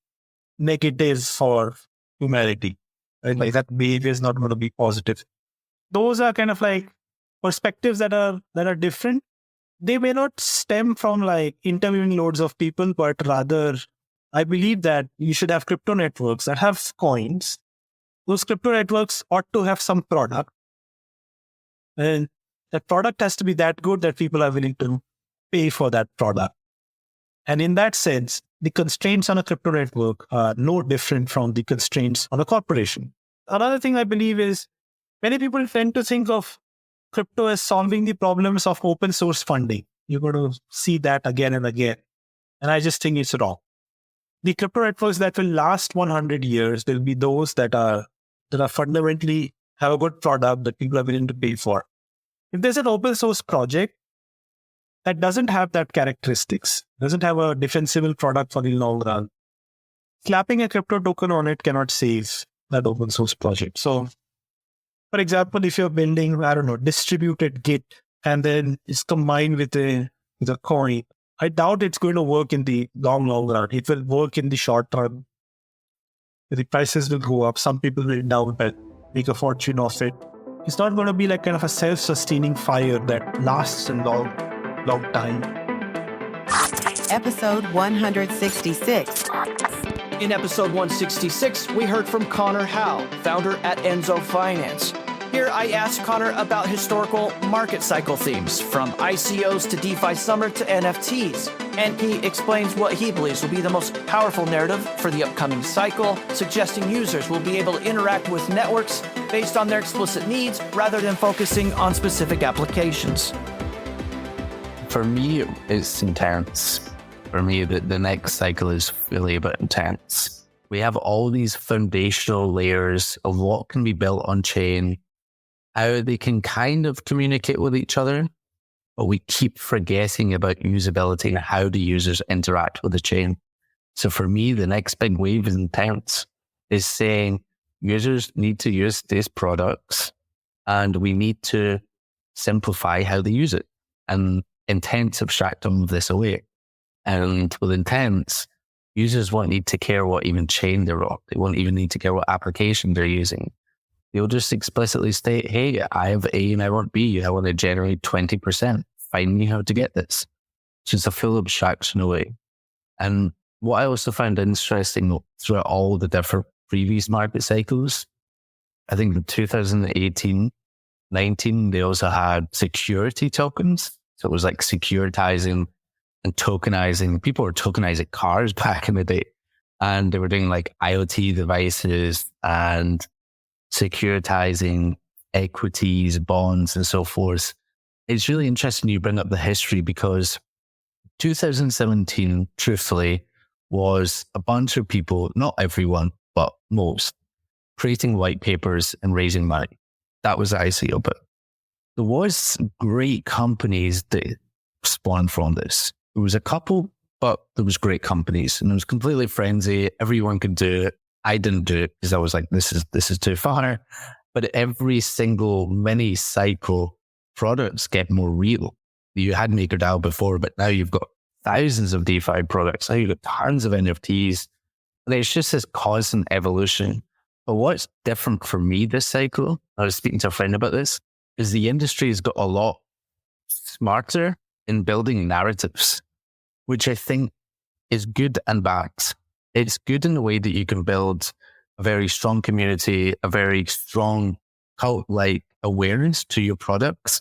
negative for humanity. Right? Like that behavior is not going to be positive. Those are kind of like perspectives that are different. They may not stem from like interviewing loads of people, but rather I believe that you should have crypto networks that have coins. Those crypto networks ought to have some product. And that product has to be that good that people are willing to pay for that product. And in that sense, the constraints on a crypto network are no different from the constraints on a corporation. Another thing I believe is many people tend to think of crypto as solving the problems of open source funding. You're going to see that again and again. And I just think it's wrong. The crypto networks that will last 100 years will be those that are fundamentally have a good product that people are willing to pay for. If there's an open source project that doesn't have that characteristics, doesn't have a defensible product for the long run, slapping a crypto token on it cannot save that open source project. So, for example, if you're building, distributed Git, and then it's combined with a coin, I doubt it's going to work in the long run. It will work in the short term. The prices will go up. Some people will down and make a fortune off it. It's not going to be like kind of a self-sustaining fire that lasts a long time. Episode 166. In episode 166, we heard from Connor Howe, founder at Enzo Finance. Here I asked Connor about historical market cycle themes, from ICOs to DeFi Summer to NFTs. And he explains what he believes will be the most powerful narrative for the upcoming cycle, suggesting users will be able to interact with networks based on their explicit needs rather than focusing on specific applications. For me, it's intense. For me, the next cycle is really a bit intense. We have all these foundational layers of what can be built on chain, how they can kind of communicate with each other, but we keep forgetting about usability and how the users interact with the chain. So for me, the next big wave is intense, is saying users need to use these products and we need to simplify how they use it. And Intense abstract all of this away. And with Intense, users won't need to care what even chain they're on. They won't even need to care what application they're using. They'll just explicitly state, hey, I have A and I want B. I want to generate 20%. Find me how to get this. It's just a full abstraction away. And what I also found interesting throughout all the different previous market cycles, I think in 2018, 19, they also had security tokens. So it was like securitizing and tokenizing. People were tokenizing cars back in the day. And they were doing like IoT devices and securitizing equities, bonds, and so forth. It's really interesting you bring up the history because 2017, truthfully, was a bunch of people, not everyone, but most, creating white papers and raising money. That was the ICO bit. there was great companies that spawned from this. There was a couple, but there was great companies, and it was completely frenzy. Everyone could do it. I didn't do it because I was like, this is too far. But every single mini cycle products get more real. You had MakerDAO before, but now you've got thousands of DeFi products. Now you've got tons of NFTs. And it's just this constant evolution. But what's different for me this cycle, I was speaking to a friend about this, is the industry has got a lot smarter in building narratives, which I think is good and bad. It's good in the way that you can build a very strong community, a very strong cult-like awareness to your products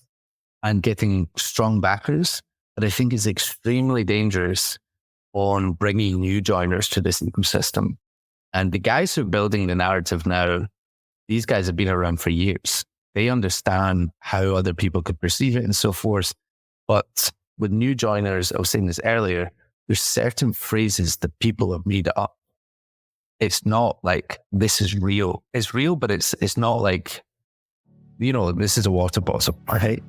and getting strong backers. But I think it's extremely dangerous on bringing new joiners to this ecosystem. And the guys who are building the narrative now, these guys have been around for years. They understand how other people could perceive it and so forth. But with new joiners, I was saying this earlier, there's certain phrases that people have made up. It's not like this is real. It's real, but it's not like, this is a water bottle, right?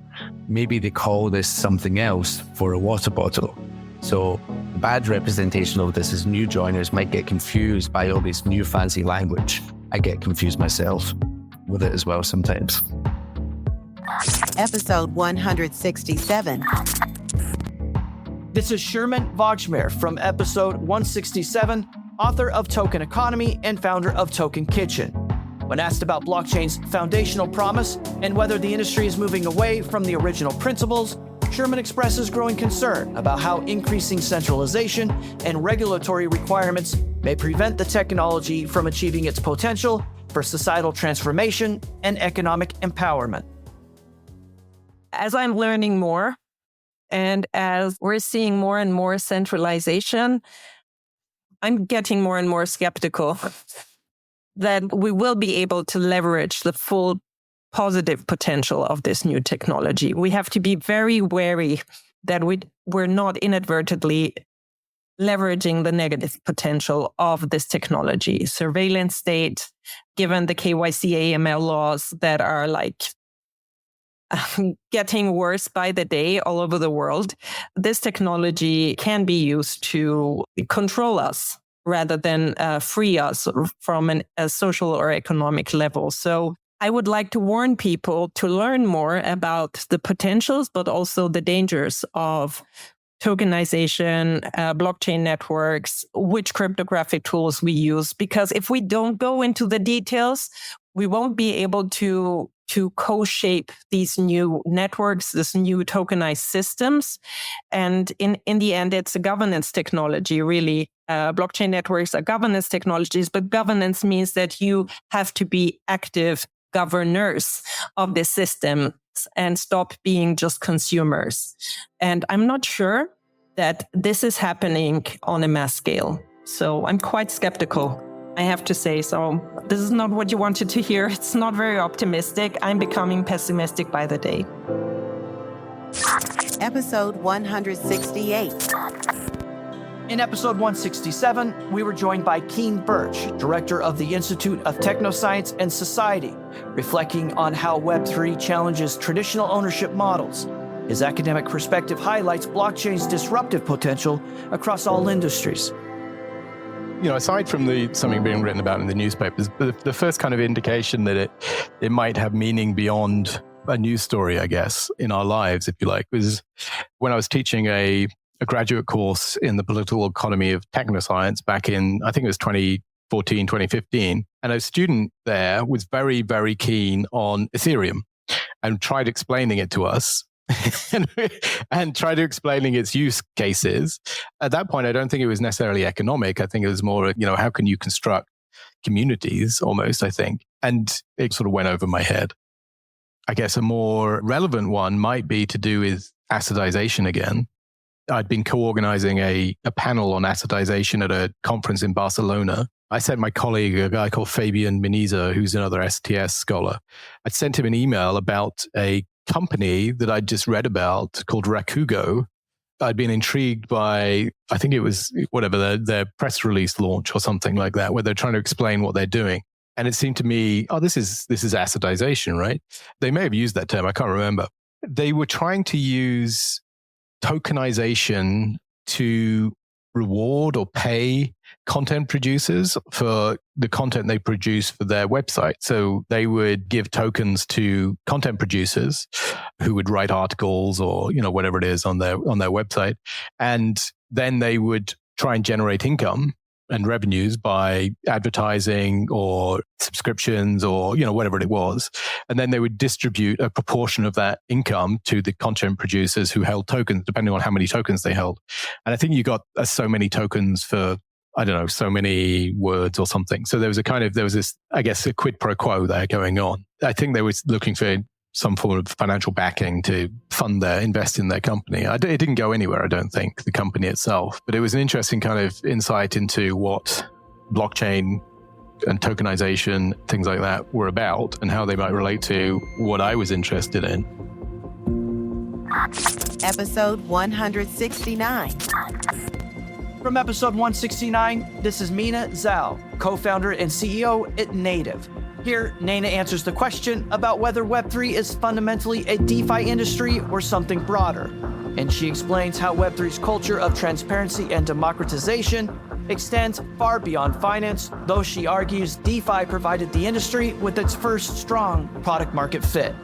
Maybe they call this something else for a water bottle. So the bad representation of this is new joiners might get confused by all this new fancy language. I get confused myself with it as well sometimes. Episode 167. This is Shermin Voshmgir from episode 167, author of Token Economy and founder of Token Kitchen. When asked about blockchain's foundational promise and whether the industry is moving away from the original principles, Shermin expresses growing concern about how increasing centralization and regulatory requirements may prevent the technology from achieving its potential for societal transformation and economic empowerment. As I'm learning more, and as we're seeing more and more centralization, I'm getting more and more skeptical that we will be able to leverage the full positive potential of this new technology. We have to be very wary that we're not inadvertently leveraging the negative potential of this technology. Surveillance state, given the KYC AML laws that are getting worse by the day all over the world, this technology can be used to control us rather than free us from a social or economic level. So I would like to warn people to learn more about the potentials, but also the dangers of tokenization, blockchain networks, which cryptographic tools we use. Because if we don't go into the details, we won't be able to co-shape these new networks, these new tokenized systems. And in the end, it's a governance technology, really. Blockchain networks are governance technologies, but governance means that you have to be active governors of the systems and stop being just consumers. And I'm not sure that this is happening on a mass scale. So I'm quite skeptical, I have to say. So this is not what you wanted to hear. It's not very optimistic. I'm becoming pessimistic by the day. Episode 168. In episode 167, we were joined by Kean Birch, director of the Institute of Technoscience and Society, reflecting on how Web3 challenges traditional ownership models. His academic perspective highlights blockchain's disruptive potential across all industries. Aside from something being written about in the newspapers, the first kind of indication that it might have meaning beyond a news story, I guess, in our lives, if you like, was when I was teaching a graduate course in the political economy of technoscience back in, I think it was 2014, 2015. And a student there was very, very keen on Ethereum and tried explaining it to us and tried explaining its use cases. At that point, I don't think it was necessarily economic. I think it was more, how can you construct communities almost, I think. And it sort of went over my head. I guess a more relevant one might be to do with assetization again. I'd been co-organizing a panel on assetization at a conference in Barcelona. I sent my colleague, a guy called Fabian Meniza, who's another STS scholar. I sent him an email about a company that I'd just read about called Rakugo. I'd been intrigued by, I think it was their press release launch or something like that, where they're trying to explain what they're doing. And it seemed to me, this is assetization, right? They may have used that term. I can't remember. They were trying to use tokenization to reward or pay content producers for the content they produce for their website. So they would give tokens to content producers who would write articles or, whatever it is on their website. And then they would try and generate income and revenues by advertising or subscriptions or, whatever it was. And then they would distribute a proportion of that income to the content producers who held tokens, depending on how many tokens they held. And I think you got so many tokens for, so many words or something. So there was this, I guess, a quid pro quo there going on. I think they were looking for some form of financial backing to invest in their company. It didn't go anywhere, I don't think, the company itself. But it was an interesting kind of insight into what blockchain and tokenization, things like that, were about and how they might relate to what I was interested in. Episode 169. From episode 169, this is Mina Zhao, co-founder and CEO at Native. Here, Nana answers the question about whether Web3 is fundamentally a DeFi industry or something broader. And she explains how Web3's culture of transparency and democratization extends far beyond finance, though she argues DeFi provided the industry with its first strong product market fit.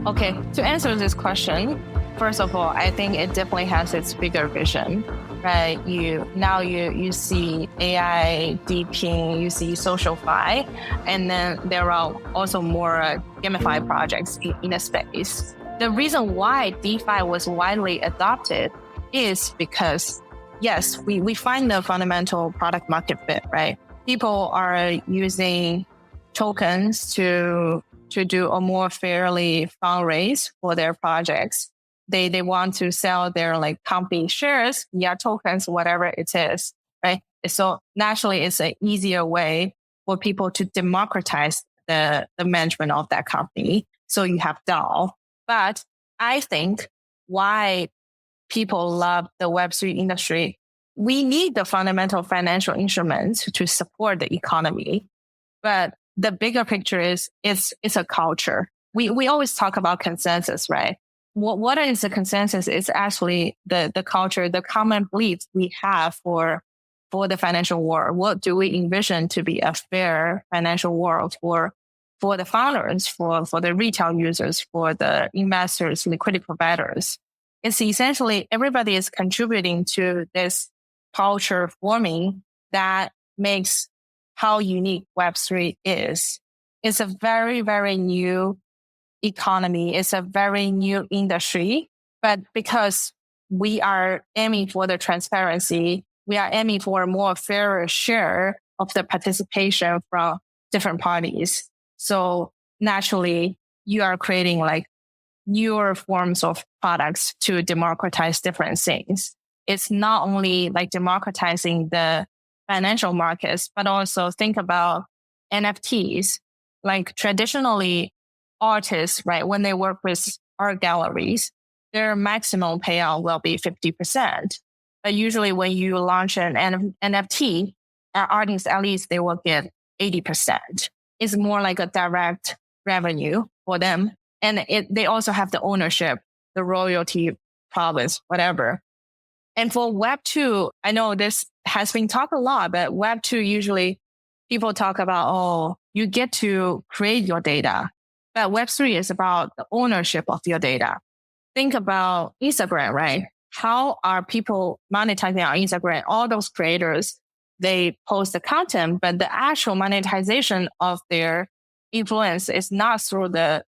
Okay, to answer this question, first of all, I think it definitely has its bigger vision. Right, you see AI, DeepIn, you see SocialFi, and then there are also more gamified projects in the space. The reason why DeFi was widely adopted is because, yes, we find the fundamental product market fit, right? People are using tokens to do a more fairly fundraise for their projects. They want to sell their company shares via tokens, whatever it is, right? So naturally, it's an easier way for people to democratize the management of that company. So you have DAO. But I think why people love the Web3 industry, we need the fundamental financial instruments to support the economy. But the bigger picture is it's a culture. We always talk about consensus, right? What is the consensus? It's actually the culture, the common beliefs we have for the financial world. What do we envision to be a fair financial world for the founders, for the retail users, for the investors, liquidity providers? It's essentially everybody is contributing to this culture forming that makes how unique Web3 is. It's a very, very new economy. It's a very new industry, but because we are aiming for the transparency, we are aiming for a more fairer share of the participation from different parties. So naturally, you are creating newer forms of products to democratize different things. It's not only democratizing the financial markets, but also think about NFTs. Traditionally, artists, right, when they work with art galleries, their maximum payout will be 50%. But usually when you launch an NFT, artists, at least they will get 80%. It's more like a direct revenue for them. And they also have the ownership, the royalty province, whatever. And for Web 2, I know this has been talked a lot, but Web 2, usually people talk about, you get to create your data. But Web 3 is about the ownership of your data. Think about Instagram, right? How are people monetizing on Instagram? All those creators, they post the content, but the actual monetization of their influence is not through the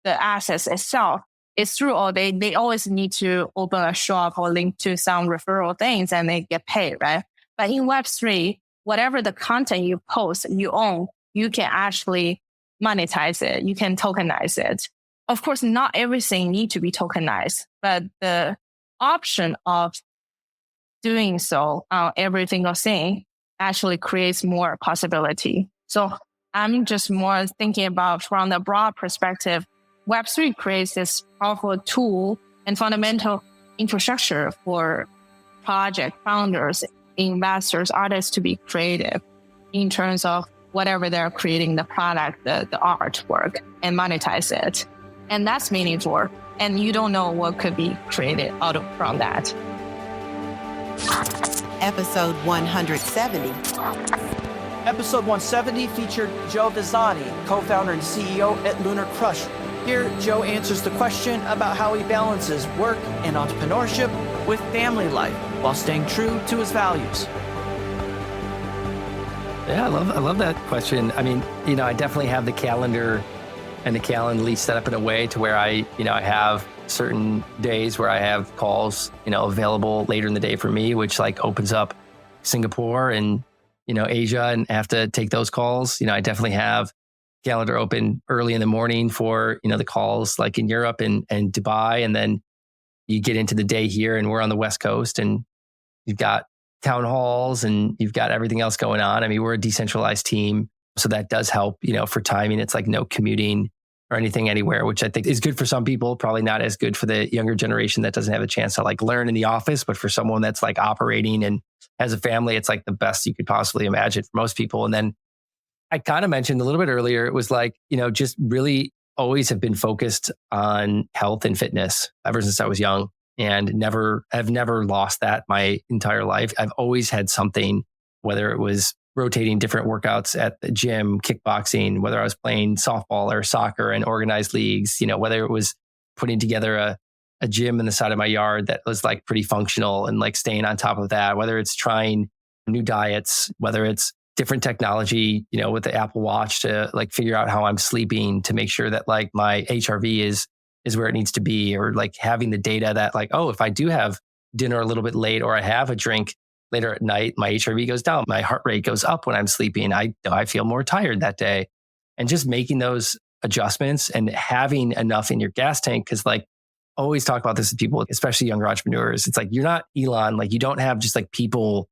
assets itself. It's through they always need to open a shop or link to some referral things and they get paid, right? But in Web 3, whatever the content you post, you own, you can actually monetize it. You can tokenize it. Of course, not everything needs to be tokenized, but the option of doing so on every single thing actually creates more possibility. So I'm just more thinking about from the broad perspective, Web3 creates this powerful tool and fundamental infrastructure for project founders, investors, artists to be creative in terms of whatever they're creating, the product, the artwork, and monetize it. And that's meaningful. And you don't know what could be created from that. Episode 170. Episode 170 featured Joe Vezzani, co-founder and CEO at Lunar Crush. Here, Joe answers the question about how he balances work and entrepreneurship with family life while staying true to his values. Yeah, I love that question. I mean, I definitely have the calendar and the Calendly set up in a way to where I have certain days where I have calls, available later in the day for me, which like opens up Singapore and, Asia, and I have to take those calls. I definitely have calendar open early in the morning for, the calls like in Europe and Dubai. And then you get into the day here and we're on the West Coast and you've got town halls and you've got everything else going on. I mean, we're a decentralized team. So that does help, for timing. It's like no commuting or anything anywhere, which I think is good for some people, probably not as good for the younger generation that doesn't have a chance to like learn in the office. But for someone that's like operating and has a family, it's like the best you could possibly imagine for most people. And then I kind of mentioned a little bit earlier, it was like, just really always have been focused on health and fitness ever since I was young, and have never lost that my entire life. I've always had something, whether it was rotating different workouts at the gym, kickboxing, whether I was playing softball or soccer and organized leagues, whether it was putting together a gym in the side of my yard that was like pretty functional and like staying on top of that, whether it's trying new diets, whether it's different technology, with the Apple Watch to like figure out how I'm sleeping to make sure that like my HRV is where it needs to be, or like having the data that like, oh, if I do have dinner a little bit late or I have a drink later at night, my HRV goes down, my heart rate goes up when I'm sleeping. I feel more tired that day. And just making those adjustments and having enough in your gas tank. Cause like always talk about this with people, especially younger entrepreneurs. It's like, you're not Elon. Like you don't have just like people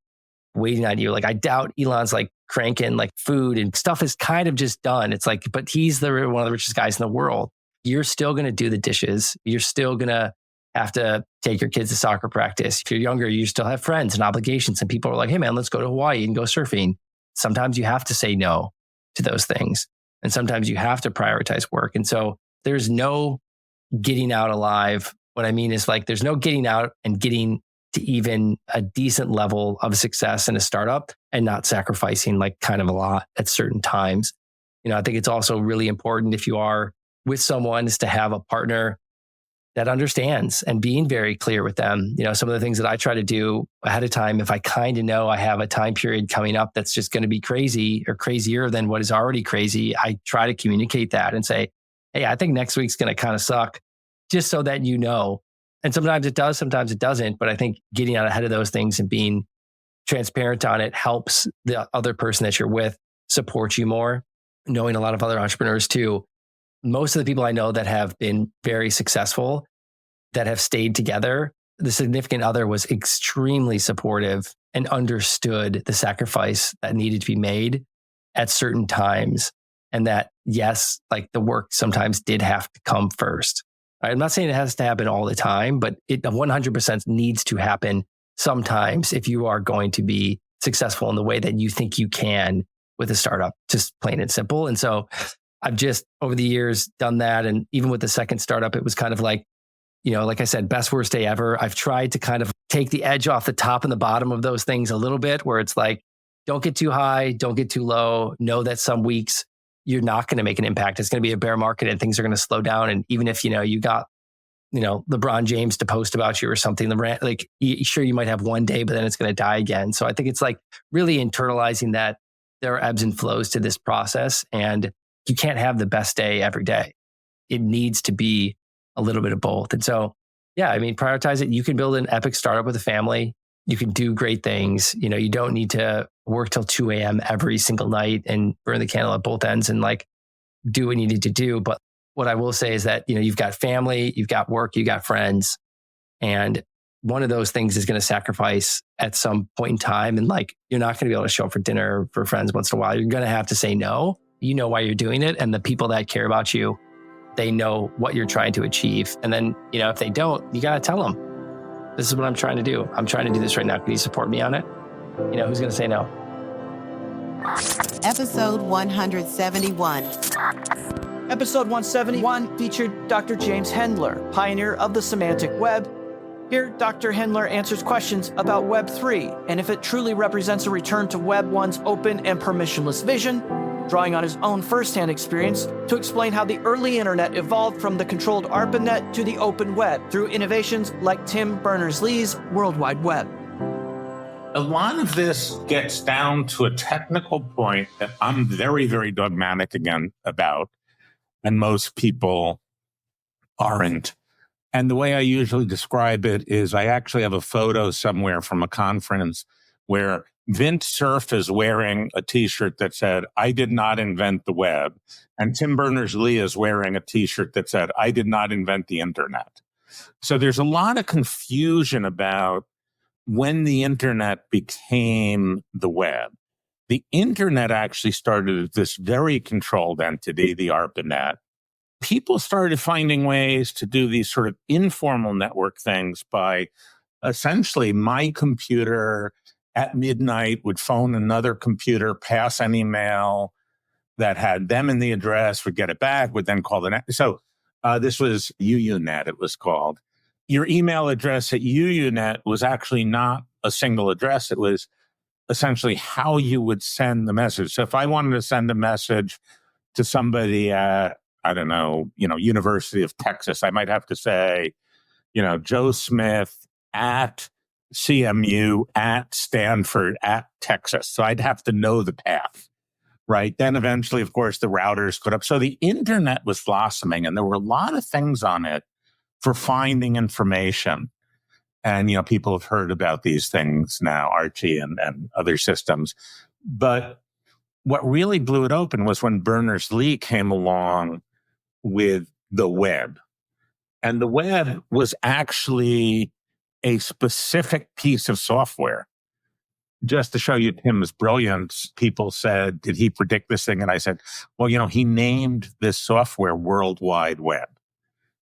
waiting on you. Like I doubt Elon's like cranking like food and stuff is kind of just done. It's like, but he's one of the richest guys in the world. You're still going to do the dishes. You're still going to have to take your kids to soccer practice. If you're younger, you still have friends and obligations, and people are like, hey man, let's go to Hawaii and go surfing. Sometimes you have to say no to those things. And sometimes you have to prioritize work. And so there's no getting out alive. What I mean is like, there's no getting out and getting to even a decent level of success in a startup and not sacrificing like kind of a lot at certain times. I think it's also really important if you are with someone is to have a partner that understands and being very clear with them. Some of the things that I try to do ahead of time, if I kind of know I have a time period coming up that's just going to be crazy or crazier than what is already crazy, I try to communicate that and say, hey, I think next week's going to kind of suck, just so that you know. And sometimes it does, sometimes it doesn't. But I think getting out ahead of those things and being transparent on it helps the other person that you're with support you more. Knowing a lot of other entrepreneurs too, most of the people I know that have been very successful, that have stayed together, the significant other was extremely supportive and understood the sacrifice that needed to be made at certain times. And that, yes, like the work sometimes did have to come first. I'm not saying it has to happen all the time, but it 100% needs to happen sometimes if you are going to be successful in the way that you think you can with a startup, just plain and simple. And so I've just over the years done that. And even with the second startup, it was kind of like, like I said, best worst day ever. I've tried to kind of take the edge off the top and the bottom of those things a little bit, where it's like, don't get too high, don't get too low. Know that some weeks you're not going to make an impact. It's going to be a bear market and things are going to slow down. And even if, you got, LeBron James to post about you or something, like sure, you might have one day, but then it's going to die again. So I think it's like really internalizing that there are ebbs and flows to this process, and you can't have the best day every day. It needs to be a little bit of both. And so, yeah, I mean, prioritize it. You can build an epic startup with a family. You can do great things. You don't need to work till 2 a.m. every single night and burn the candle at both ends and like do what you need to do. But what I will say is that, you've got family, you've got work, you got friends. And one of those things is going to sacrifice at some point in time. And like, you're not going to be able to show up for dinner for friends once in a while. You're going to have to say no. You know why you're doing it. And the people that care about you, they know what you're trying to achieve. And then, if they don't, you got to tell them, this is what I'm trying to do. I'm trying to do this right now. Can you support me on it? Who's going to say no? Episode 171. Episode 171 featured Dr. James Hendler, pioneer of the semantic web. Here, Dr. Hendler answers questions about Web 3 and if it truly represents a return to Web 1's open and permissionless vision, drawing on his own first-hand experience to explain how the early internet evolved from the controlled ARPANET to the open web through innovations like Tim Berners-Lee's World Wide Web. A lot of this gets down to a technical point that I'm very, very dogmatic again about, and most people aren't. And the way I usually describe it is I actually have a photo somewhere from a conference where Vint Cerf is wearing a T-shirt that said, "I did not invent the web." And Tim Berners-Lee is wearing a T-shirt that said, "I did not invent the internet." So there's a lot of confusion about when the internet became the web. The internet actually started as this very controlled entity, the ARPANET. People started finding ways to do these sort of informal network things by essentially my computer at midnight would phone another computer, pass an email that had them in the address, would get it back, would then call the net. So this was UUNet, it was called. Your email address at UUNet was actually not a single address. It was essentially how you would send the message. So if I wanted to send a message to somebody at, I don't know, University of Texas, I might have to say, Joe Smith at CMU at Stanford at Texas. So I'd have to know the path, right? Then eventually, of course, the routers put up. So the internet was blossoming and there were a lot of things on it for finding information. And, people have heard about these things now, Archie and other systems. But what really blew it open was when Berners-Lee came along with the web. And the web was actually a specific piece of software. Just to show you Tim's brilliance, people said, did he predict this thing? And I said, well, he named this software World Wide Web.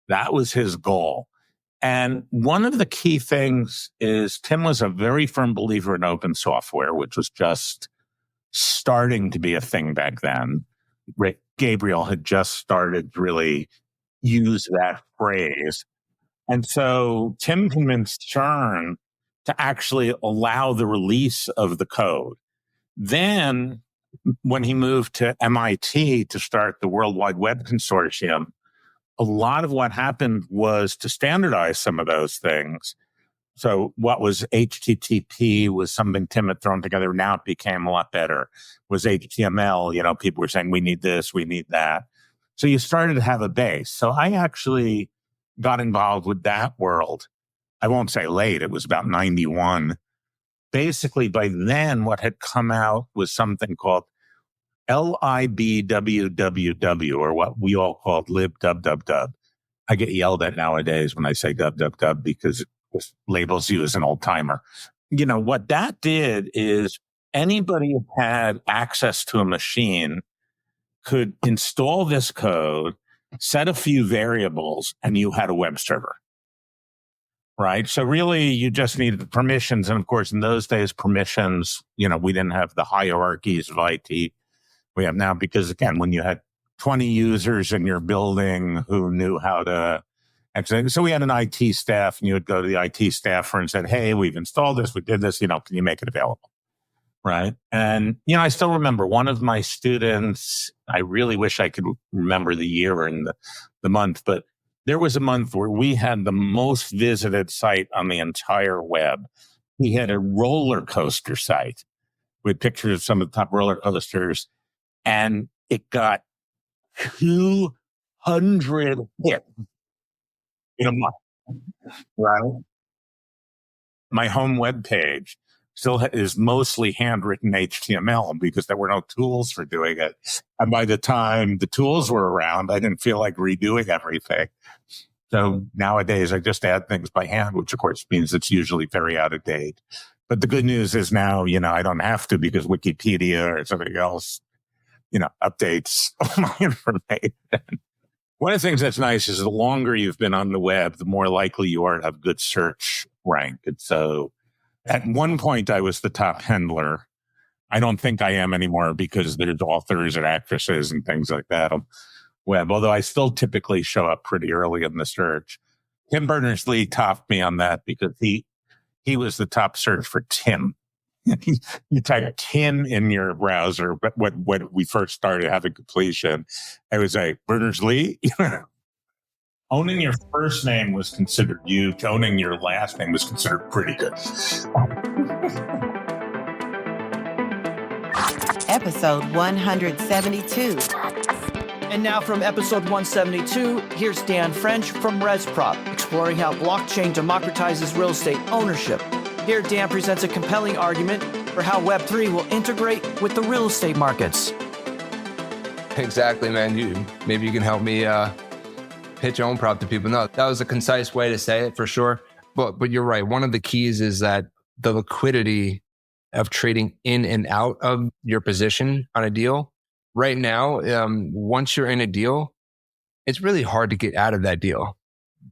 That was his goal. And one of the key things is Tim was a very firm believer in open software, which was just starting to be a thing back then. Rick Gabriel had just started to really use that phrase. And so Tim convinced CERN to actually allow the release of the code. Then when he moved to MIT to start the World Wide Web Consortium, a lot of what happened was to standardize some of those things. So what was HTTP was something Tim had thrown together. Now it became a lot better. Was HTML, people were saying, we need this, we need that. So you started to have a base. So I actually got involved with that world. I won't say late, it was about 91. Basically, by then, what had come out was something called LIBWWW, or what we all called libwww. I get yelled at nowadays when I say www because it labels you as an old timer. What that did is anybody who had access to a machine could install this code, set a few variables, and you had a web server. Right? So really, you just needed the permissions. And of course, in those days, permissions, we didn't have the hierarchies of IT we have now, because again, when you had 20 users in your building who knew how to, so we had an IT staff, and you would go to the IT staffer and said, hey, we've installed this, we did this, can you make it available? Right. And, I still remember one of my students, I really wish I could remember the year and the month, but there was a month where we had the most visited site on the entire web. We had a roller coaster site with pictures of some of the top roller coasters. And it got 200 hits in a month, right? My home web page still is mostly handwritten HTML because there were no tools for doing it. And by the time the tools were around, I didn't feel like redoing everything. So nowadays I just add things by hand, which of course means it's usually very out of date. But the good news is now, I don't have to, because Wikipedia or something else updates all my information. One of the things that's nice is the longer you've been on the web, the more likely you are to have good search rank. And so at one point I was the top handler I don't think I am anymore because there's authors and actresses and things like that on web, although I still typically show up pretty early in the search. Tim Berners-Lee topped me on that because he was the top search for Tim. You type Tim in your browser, but when we first started having completion, I was like, Berners-Lee? Owning your first name was considered huge. Owning your last name was considered pretty good. Episode 172. And now from episode 172, here's Dan French from ResProp, exploring how blockchain democratizes real estate ownership. Here, Dan presents a compelling argument for how Web3 will integrate with the real estate markets. Exactly, man. Maybe you can help me pitch OwnProp to people. No, that was a concise way to say it for sure. But you're right. One of the keys is that the liquidity of trading in and out of your position on a deal. Right now, once you're in a deal, it's really hard to get out of that deal.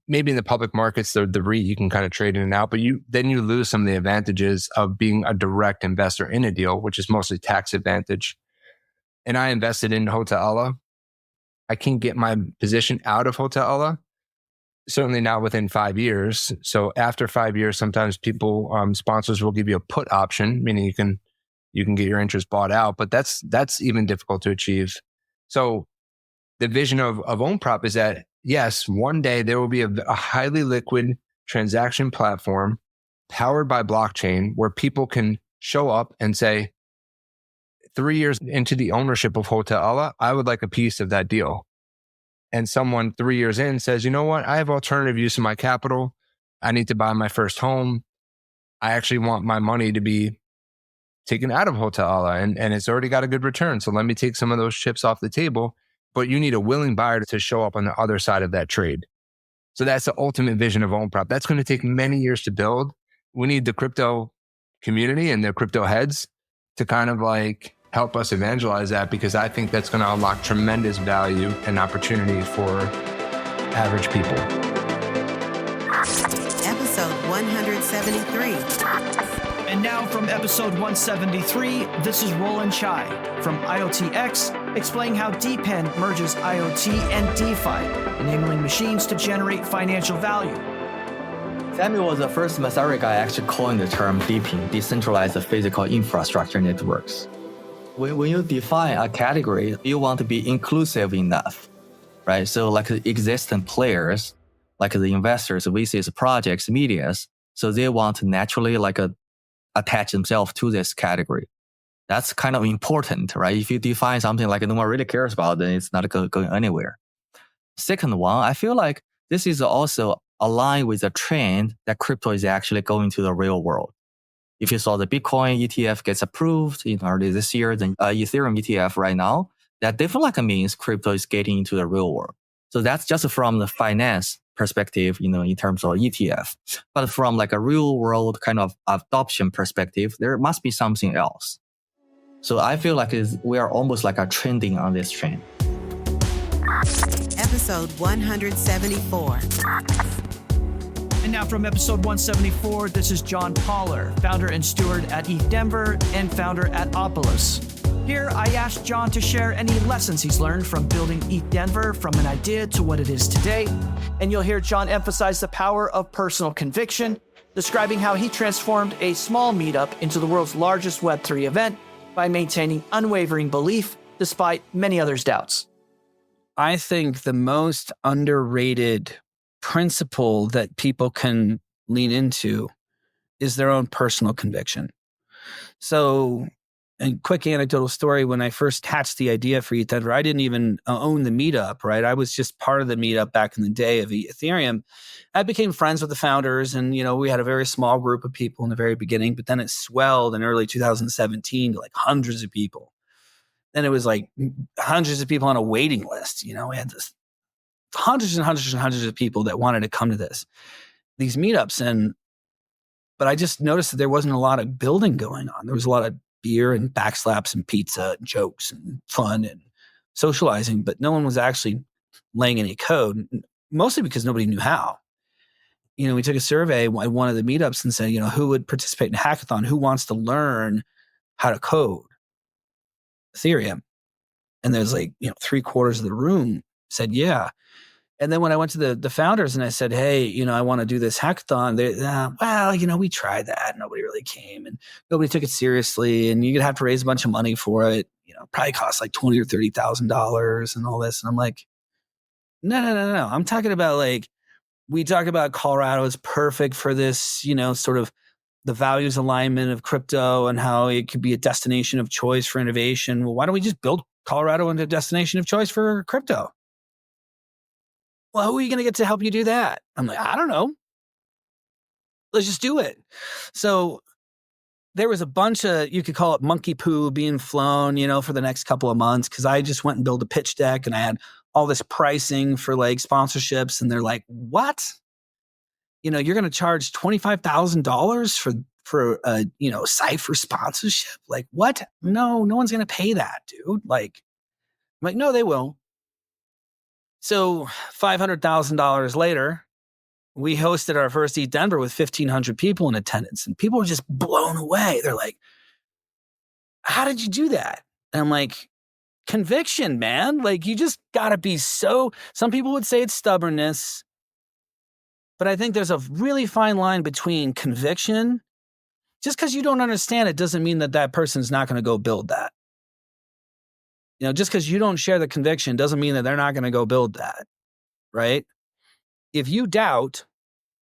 Maybe in the public markets, the REIT, you can kind of trade in and out, but then you lose some of the advantages of being a direct investor in a deal, which is mostly tax advantage. And I invested in Hote'Ala. I can't get my position out of Hote'Ala, certainly not within 5 years. So after 5 years, sometimes sponsors will give you a put option, meaning you can get your interest bought out, but that's even difficult to achieve. So the vision of OwnProp is that, yes, one day there will be a highly liquid transaction platform powered by blockchain where people can show up and say, 3 years into the ownership of Hote'Ala, I would like a piece of that deal. And someone 3 years in says, you know what? I have alternative use of my capital. I need to buy my first home. I actually want my money to be taken out of Hote'Ala and it's already got a good return. So let me take some of those chips off the table. But you need a willing buyer to show up on the other side of that trade. So that's the ultimate vision of OwnProp. That's going to take many years to build. We need the crypto community and the crypto heads to kind of like help us evangelize that, because I think that's going to unlock tremendous value and opportunity for average people. Episode 173. And now from episode 173, this is Roland Chai from IoTX, explaining how DePIN merges IoT and DeFi, enabling machines to generate financial value. Samuel was the first Messari guy actually coined the term DePIN, decentralized physical infrastructure networks. When you define a category, you want to be inclusive enough, right? So like the existing players, like the investors, VCs, projects, medias, so they want to naturally attach themselves to this category. That's kind of important, right? If you define something like no one really cares about, then it's not going anywhere. Second one, I feel like this is also aligned with the trend that crypto is actually going to the real world. If you saw the Bitcoin ETF gets approved in early this year, then Ethereum ETF right now, that definitely means crypto is getting into the real world. So that's just from the finance perspective, in terms of ETF. But from like a real world kind of adoption perspective, there must be something else. So I feel like we are almost like a trending on this trend. Episode 174. And now from episode 174, this is John Poller, founder and steward at ETH Denver and founder at Opolis. Here, I asked John to share any lessons he's learned from building ETH Denver from an idea to what it is today. And you'll hear John emphasize the power of personal conviction, describing how he transformed a small meetup into the world's largest Web3 event by maintaining unwavering belief despite many others' doubts. I think the most underrated principle that people can lean into is their own personal conviction. So, a quick anecdotal story, when I first hatched the idea for ETH Denver, I didn't even own the meetup, right? I was just part of the meetup back in the day of Ethereum. I became friends with the founders and, we had a very small group of people in the very beginning, but then it swelled in early 2017 to like hundreds of people. Then it was like hundreds of people on a waiting list. We had this hundreds and hundreds and hundreds of people that wanted to come to these meetups. But I just noticed that there wasn't a lot of building going on. There was a lot of beer and backslaps and pizza and jokes and fun and socializing, but no one was actually laying any code, mostly because nobody knew how. We took a survey at one of the meetups and said, who would participate in a hackathon? Who wants to learn how to code Ethereum. And there's like, 3/4 of the room said, yeah. And then when I went to the founders and I said, hey, I want to do this hackathon, we tried that. Nobody really came and nobody took it seriously. And you're going to have to raise a bunch of money for it. Probably costs like $20,000 or $30,000 and all this. And I'm like, no. I'm talking about we talk about Colorado is perfect for this, sort of the values alignment of crypto and how it could be a destination of choice for innovation. Well, why don't we just build Colorado into a destination of choice for crypto? Well, who are you going to get to help you do that? I'm like, I don't know. Let's just do it. So there was a bunch of, you could call it monkey poo being flown, for the next couple of months, because I just went and built a pitch deck and I had all this pricing for sponsorships. And they're like, what? You're going to charge $25,000 for a, Cypher sponsorship? Like, what? No one's going to pay that, dude. I'm like, no, they will. So $500,000 later, we hosted our first Eat Denver with 1,500 people in attendance, and people were just blown away. They're like, how did you do that? And I'm like, conviction, man. You just got to be some people would say it's stubbornness, but I think there's a really fine line between conviction. Just because you don't understand it doesn't mean that person's not going to go build that. Just because you don't share the conviction doesn't mean that they're not going to go build that, right? If you doubt,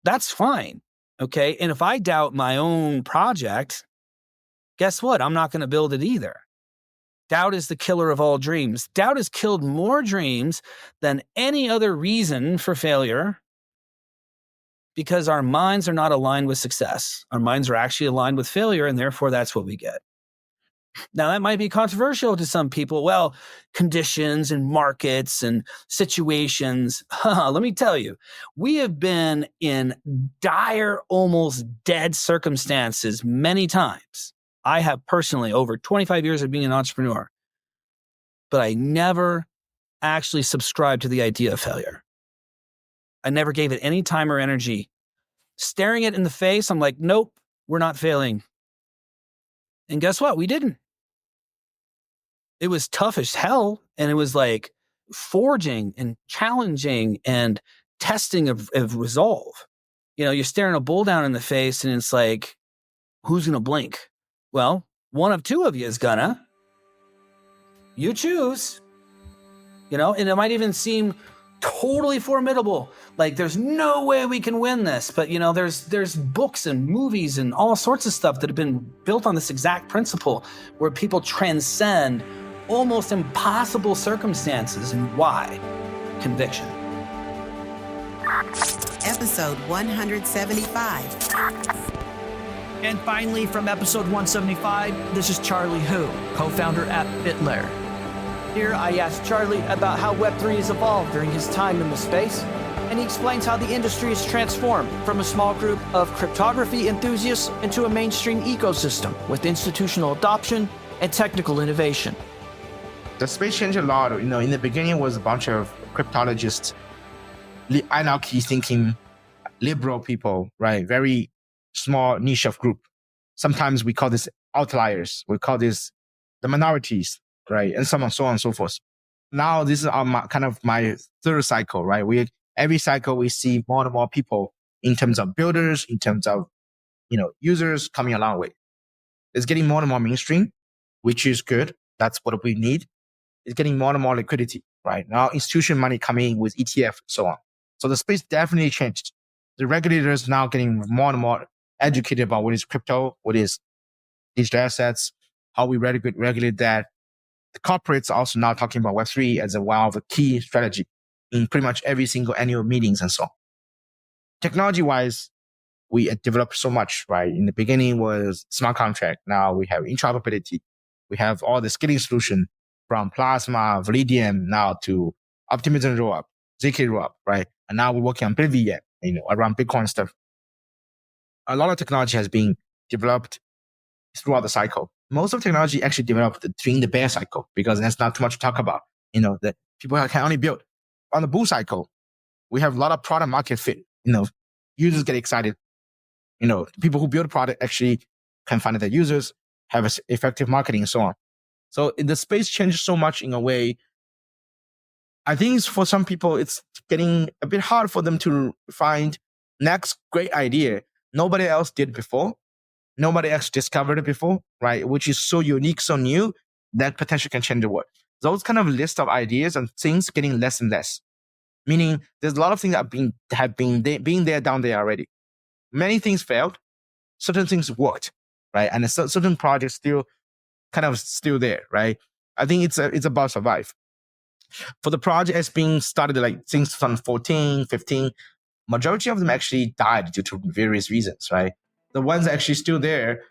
that's fine, okay? And if I doubt my own project, guess what? I'm not going to build it either. Doubt is the killer of all dreams. Doubt has killed more dreams than any other reason for failure because our minds are not aligned with success. Our minds are actually aligned with failure, and therefore that's what we get. Now, that might be controversial to some people. Well, conditions and markets and situations. Let me tell you, we have been in dire, almost dead circumstances many times. I have personally over 25 years of being an entrepreneur, but I never actually subscribed to the idea of failure. I never gave it any time or energy. Staring it in the face, I'm like, nope, we're not failing. And guess what? We didn't. It was tough as hell. And it was forging and challenging and testing of resolve. You're staring a bull down in the face and it's like, who's going to blink? Well, one of two of you is gonna. You choose. And it might even seem totally formidable. There's no way we can win this. But, there's books and movies and all sorts of stuff that have been built on this exact principle where people transcend almost impossible circumstances. And why? Conviction. Episode 175. And finally, from episode 175, this is Charlie Hu, co-founder at BitLayer. Here, I asked Charlie about how Web3 has evolved during his time in the space, and he explains how the industry has transformed from a small group of cryptography enthusiasts into a mainstream ecosystem with institutional adoption and technical innovation. The space changed a lot. In the beginning, it was a bunch of cryptologists, anarchy-thinking, liberal people, right? Very small niche of group. Sometimes we call this outliers. We call this the minorities, right? And so on and so forth. Now, this is my third cycle, right? Every cycle, we see more and more people in terms of builders, in terms of, users coming along with. It's getting more and more mainstream, which is good. That's what we need. It's getting more and more liquidity, right? Now, institution money coming in with ETF and so on. So the space definitely changed. The regulators now getting more and more educated about what is crypto, what is digital assets, how we regulate that. The corporates are also now talking about Web3 as one of the key strategy in pretty much every single annual meetings and so on. Technology-wise, we developed so much, right? In the beginning was smart contract. Now we have interoperability. We have all the scaling solution from Plasma, Validium, now to Optimism Rollup, ZK Rollup, right? And now we're working on BitVM, around Bitcoin stuff. A lot of technology has been developed throughout the cycle. Most of technology actually developed during the bear cycle because there's not too much to talk about. That people can only build. On the bull cycle, we have a lot of product market fit. Users get excited. People who build product actually can find their users. have effective marketing and so on. So the space changes so much in a way. I think for some people, it's getting a bit hard for them to find next great idea. Nobody else did before. Nobody else discovered it before, right? Which is so unique, so new, that potentially can change the world. Those kind of list of ideas and things getting less and less. Meaning there's a lot of things that have been there, down there already. Many things failed. Certain things worked, right? And certain projects still there, right? I think it's about survive. For the project as being started like since 2014, 15, majority of them actually died due to various reasons, right? The ones actually still there,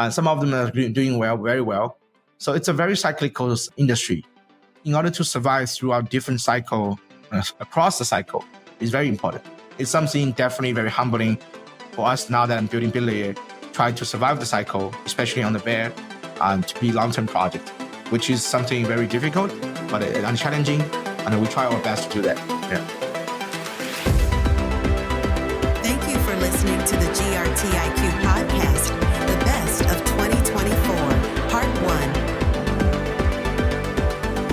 some of them are doing well, very well. So it's a very cyclical industry. In order to survive throughout different cycle, across the cycle, is very important. It's something definitely very humbling for us now that I'm building TalentLayer, trying to survive the cycle, especially on the bear, to be long-term project, which is something very difficult, but challenging, and we try our best to do that. Yeah. Thank you for listening to the GRTiQ Podcast, the best of 2024, Part 1.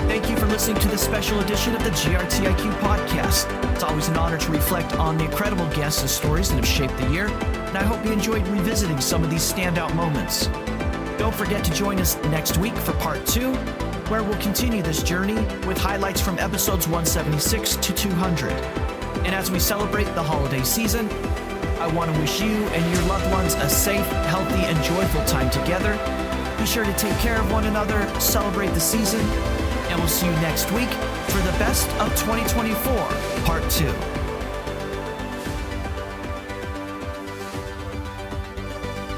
Thank you for listening to this special edition of the GRTiQ Podcast. It's always an honor to reflect on the incredible guests and stories that have shaped the year, and I hope you enjoyed revisiting some of these standout moments. Don't forget to join us next week for Part 2, where we'll continue this journey with highlights from episodes 176 to 200. And as we celebrate the holiday season, I want to wish you and your loved ones a safe, healthy, and joyful time together. Be sure to take care of one another, celebrate the season, and we'll see you next week for the best of 2024, Part 2.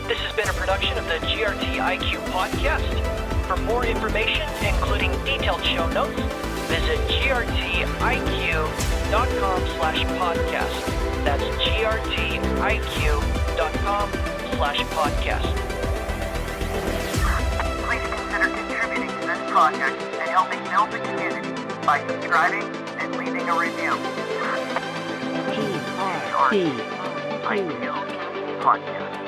This has been a production of the GRTiQ Podcast. For more information, including detailed show notes, visit grtiq.com/podcast. That's grtiq.com/podcast. Please consider contributing to this project and helping build the community by subscribing and leaving a review. GRTiQ Podcast.